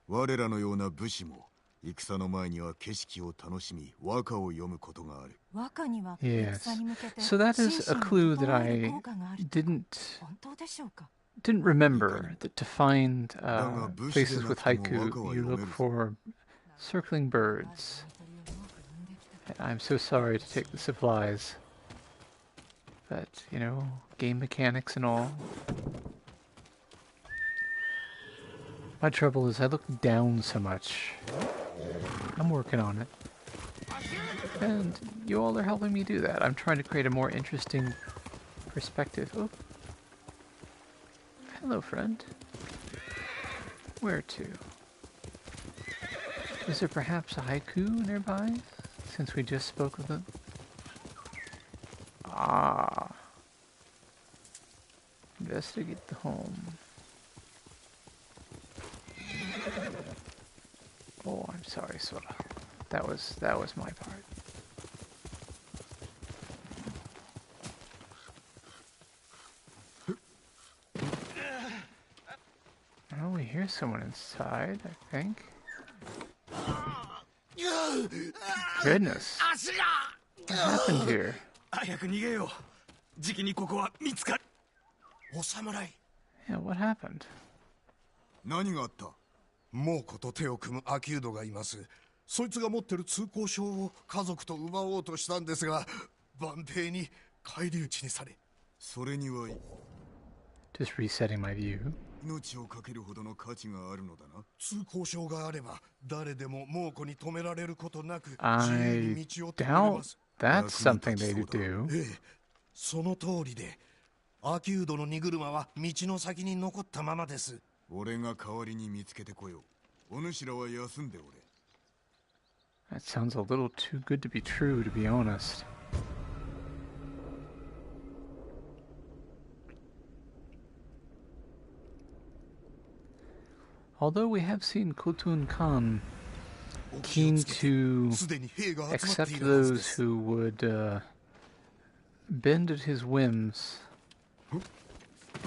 我らのような武士も戦の前には景色を楽しみ和歌を読むことがある。和歌には Yes. 戦に向けて So that is a clue that I 効果があると didn't 本当でしょうか。 didn't remember that to find places with haiku, you look for circling birds. I'm so sorry to take the supplies, but you know, game mechanics and all. My trouble is I look down so much. I'm working on it. And you all are helping me do that. I'm trying to create a more interesting perspective. Oh. Hello, friend. Where to? Is there perhaps a haiku nearby, since we just spoke of them? Ah. Investigate the home. Oh, I'm sorry, Sora. That was my part. Oh, we hear someone inside, I think. Goodness. What happened here? 早く逃げよう。じきにここは見つかる。お侍。Yeah, what happened? 何があった？猛虎と手を組むアキュードがいます。そいつが持ってる通行証を家族と奪おうとしたんですが、万兵に返り討ちにされ。それには Just resetting my view. 命をかけるほどの価値があるのだな。通行証があれば誰でも猛虎に止められることなく自由に道を通れます。That's something they do. ええ、その通りで、アキュードの荷車は道の先に残ったままです。俺が代わりに見つけてこよう。お主らは休んでおれ。That sounds a little too good to be true, to be honest. Although we have seen Khotun Khan keen to すでに兵が集まってい accept るはずで those す。 who would bend at his whims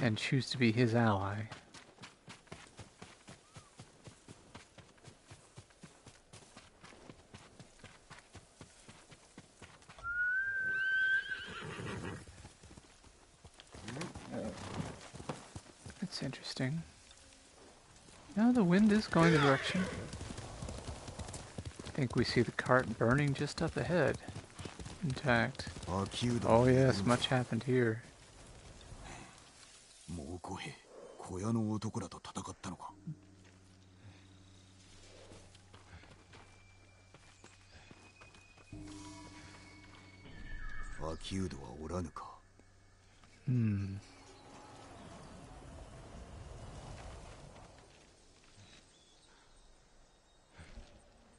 and choose to be his ally. That's interesting. Now the wind is going the direction. I think we see the cart burning just up ahead. Intact. Oh yes, much happened here. 猛虎兵、小屋の男らと戦ったのか。秋ウドはおらぬか。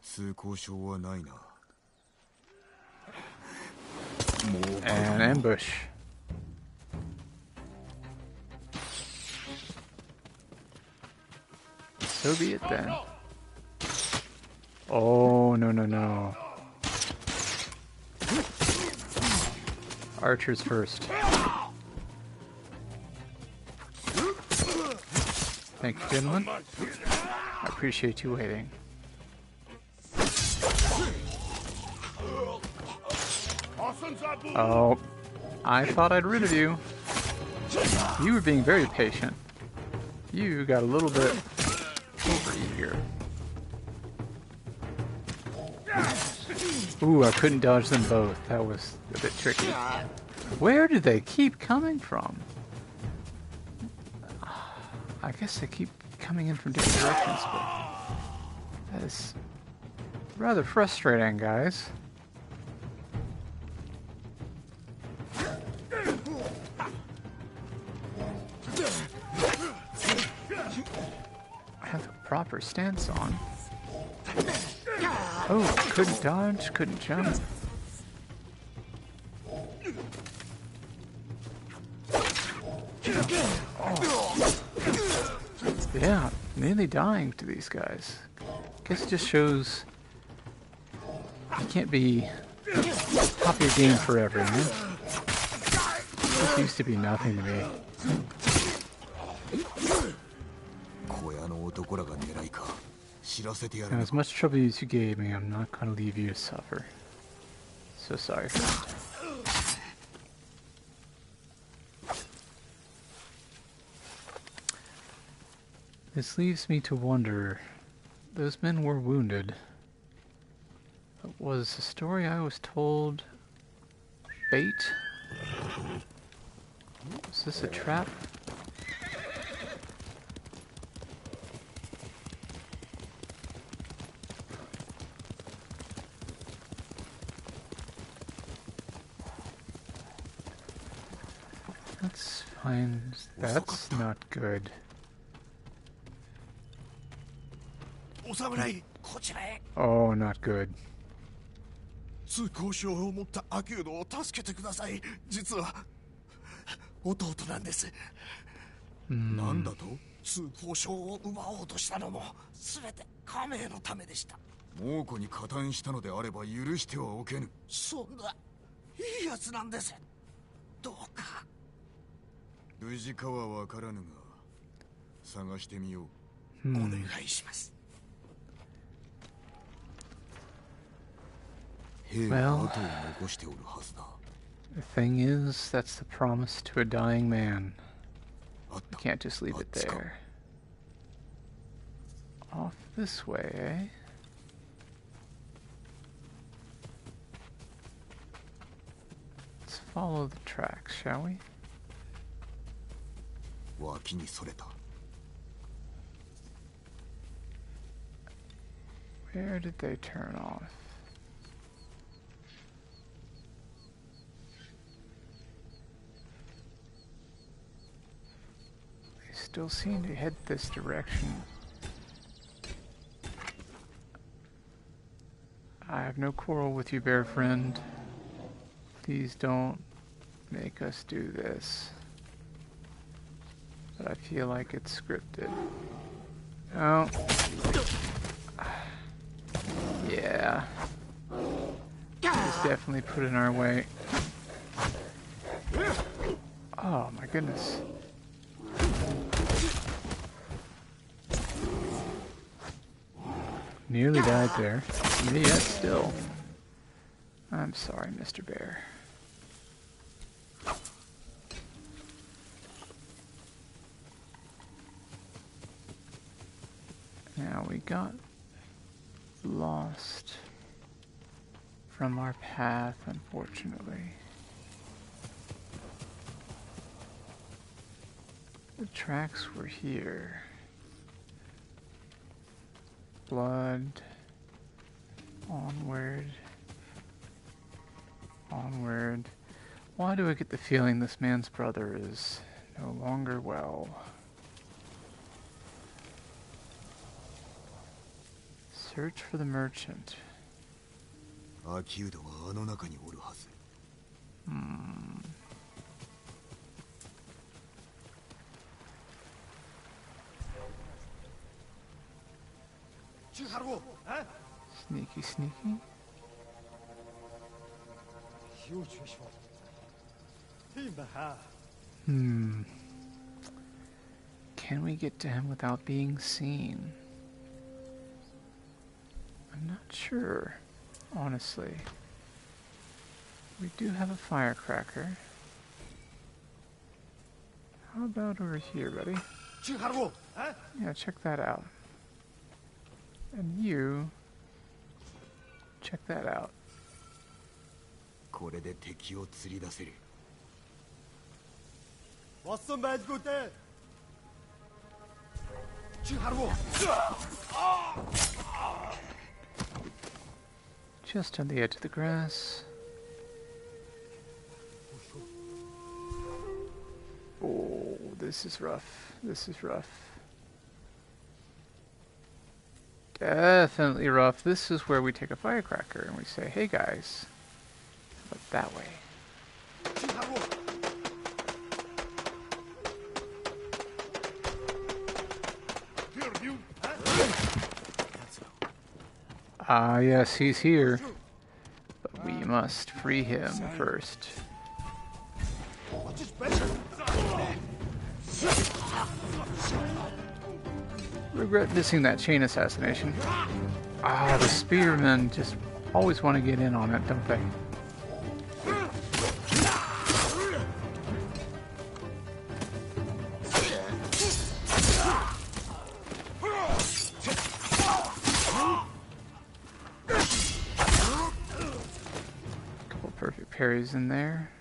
通行証はないな。 An ambush. So be it then. Oh, no, no, no. Archers first. Thank you, gentlemen. I appreciate you waiting. Oh, I thought I'd rid of you. You were being very patient. You got a little bit over-eager. Ooh, I couldn't dodge them both. That was a bit tricky. Where did they keep coming from? I guess they keep coming in from different directions, but that is rather frustrating, guys. I have a proper stance on. Oh, couldn't dodge, couldn't jump. Oh. Yeah, nearly dying to these guys. Guess it just shows you can't be top of your game forever, man. This used to be nothing to me. Now, as much trouble as you gave me, I'm not gonna leave you to suffer. So sorry, friend. This leaves me to wonder, those men were wounded. Was the story I was told bait? Is this a trap? That's fine. That's not good. Oh, not good. 通行証を持ったアキュードを助けてください。実は弟なんです。なんだと？通行証を奪おうとしたのも全て家名のためでした。猛虎に加担したのであれば許してはおけぬ。そんないいやつなんです。どうか。無事かはわからぬが探してみよう。お願いします。 Well, the thing is, that's the promise to a dying man. You can't just leave it there. Off this way, eh? Let's follow the tracks, shall we? Where did they turn off? Still seem to head this direction. I have no quarrel with you, bear friend. Please don't make us do this. But I feel like it's scripted. Oh. Yeah. It's definitely put in our way. Oh my goodness. Nearly died there. Yet still. I'm sorry, Mr. Bear. Now we got lost from our path, unfortunately. The tracks were here. Blood. Onward. Onward. Why do I get the feeling this man's brother is no longer well? Search for the merchant. Hmm. Sneaky, sneaky. Hmm. Can we get to him without being seen? I'm not sure, honestly. We do have a firecracker. How about over here, buddy? Yeah, check that out. And you... check that out. Just on the edge of the grass. Oh, this is rough. This is rough. Definitely rough. This is where we take a firecracker and we say, hey guys, but that way. Ah, yes, he's here. But we must free him first. Regret missing that chain assassination. Ah, the spearmen just always want to get in on it, don't they? Couple perfect parries in there.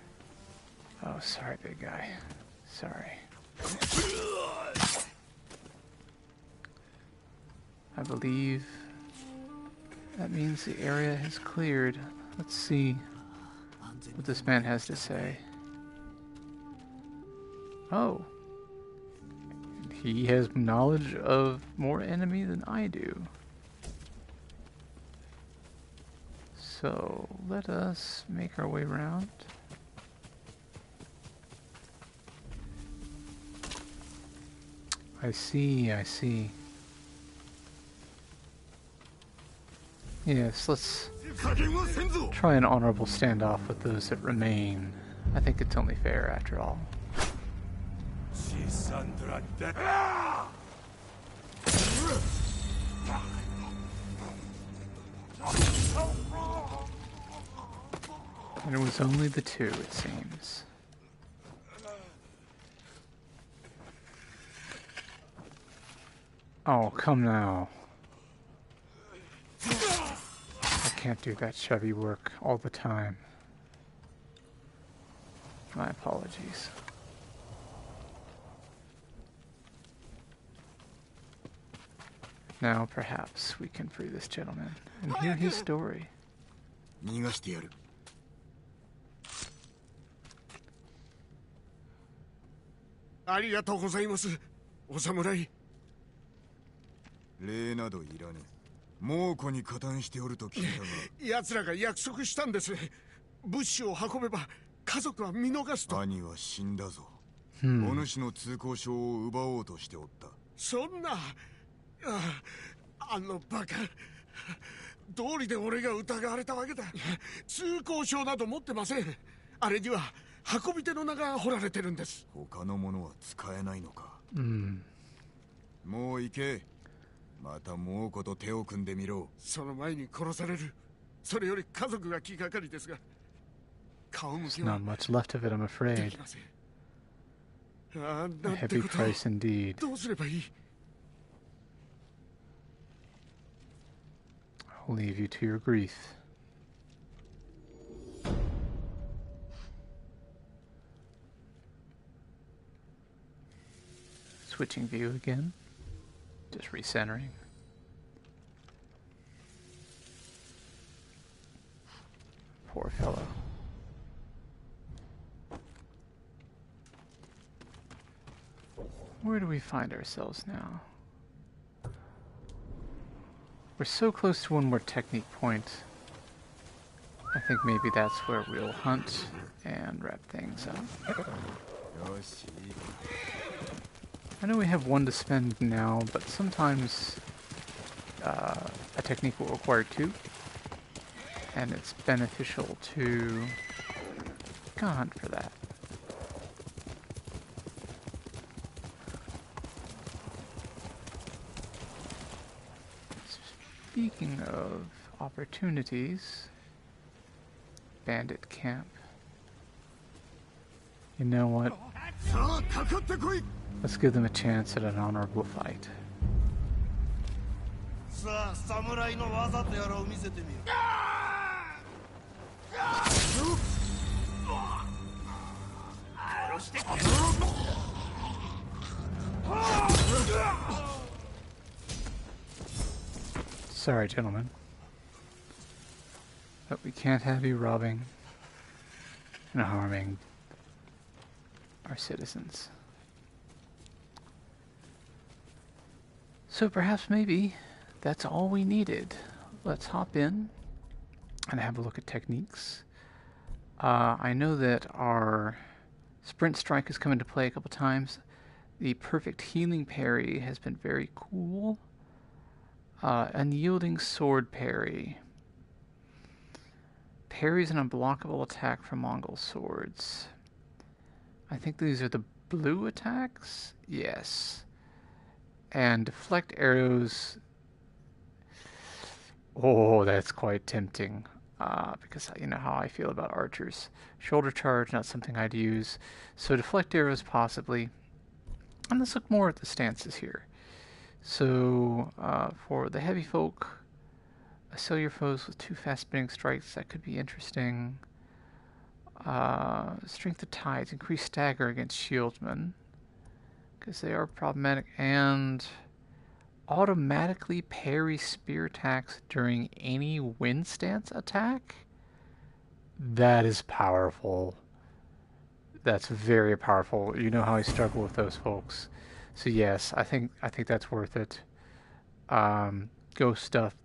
Oh, sorry, big guy. Sorry. I believe that means the area is cleared. Let's see what this man has to say. Oh. He has knowledge of more enemy than I do. So, let us make our way around. I see, I see. Yes, let's try an honorable standoff with those that remain. I think it's only fair, after all. And it was only the two, it seems. Oh, come now. I can't do that chubby work all the time. My apologies. Now perhaps we can free this gentleman and hear his story. 道理で俺が疑われたわけだ。通行証など持ってません。あれには運び手の名が彫られてるんです。他のものは使えないのか。もう行け。また猛虎と手を組んでみろ。その前に殺される。それより家族が気がかりですが、顔向きは Not much left of it, I'm で afraid. きません。あん A なって heavy こと price indeed. どうすればいい。 I'll leave you to your grief. Switching view again. Just recentering. Poor fellow. Where do we find ourselves now? We're so close to one more technique point. I think maybe that's where we'll hunt and wrap things up. I know we have one to spend now, but sometimes a technique will require two, and it's beneficial to go hunt for that. Speaking of opportunities, bandit camp. You know what? Let's give them a chance at an honorable fight. Sorry, gentlemen, but we can't have you robbing and harming our citizens. So perhaps maybe that's all we needed. Let's hop in and have a look at techniques. I know that our sprint strike has come into play a couple times. The perfect healing parry has been very cool. Unyielding sword parry. Parries an unblockable attack from Mongol swords. I think these are the blue attacks? Yes. And deflect arrows. Oh, that's quite tempting. Because you know how I feel about archers. Shoulder charge, not something I'd use. So deflect arrows possibly. And let's look more at the stances here. So for the heavy folk, assail your foes with 2 fast spinning strikes. That could be interesting. Strength of tides, increase stagger against shieldmen, because they are problematic, and automatically parry spear attacks during any wind stance attack. That is powerful. That's very powerful. You know how I struggle with those folks. So yes, I think that's worth it. Ghost stuff,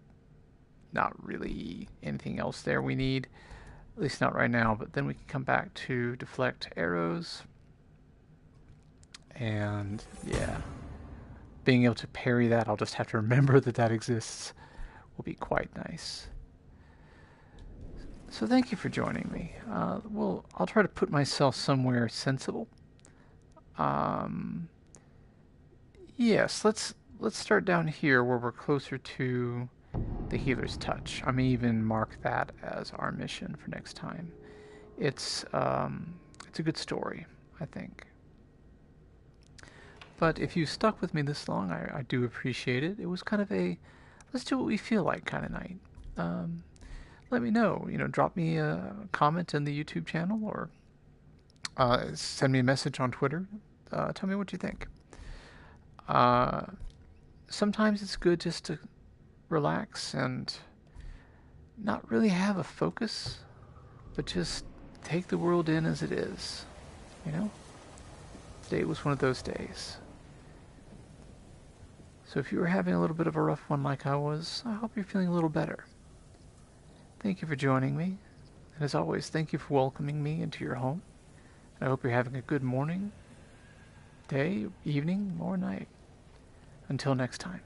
not really anything else there we need. At least not right now, but then we can come back to deflect arrows. And yeah, being able to parry that, I'll just have to remember that that exists, will be quite nice. So thank you for joining me. Well, I'll try to put myself somewhere sensible. Yes, let's start down here where we're closer to the healer's touch. I may even mark that as our mission for next time. It's a good story, I think. But if you stuck with me this long, I do appreciate it. It was kind of a let's do what we feel like kind of night. Let me know. Drop me a comment in the YouTube channel or send me a message on Twitter. Tell me what you think. Sometimes it's good just to relax and not really have a focus, but just take the world in as it is. Today was one of those days. So if you were having a little bit of a rough one like I was, I hope you're feeling a little better. Thank you for joining me. And as always, thank you for welcoming me into your home. And I hope you're having a good morning, day, evening, or night. Until next time.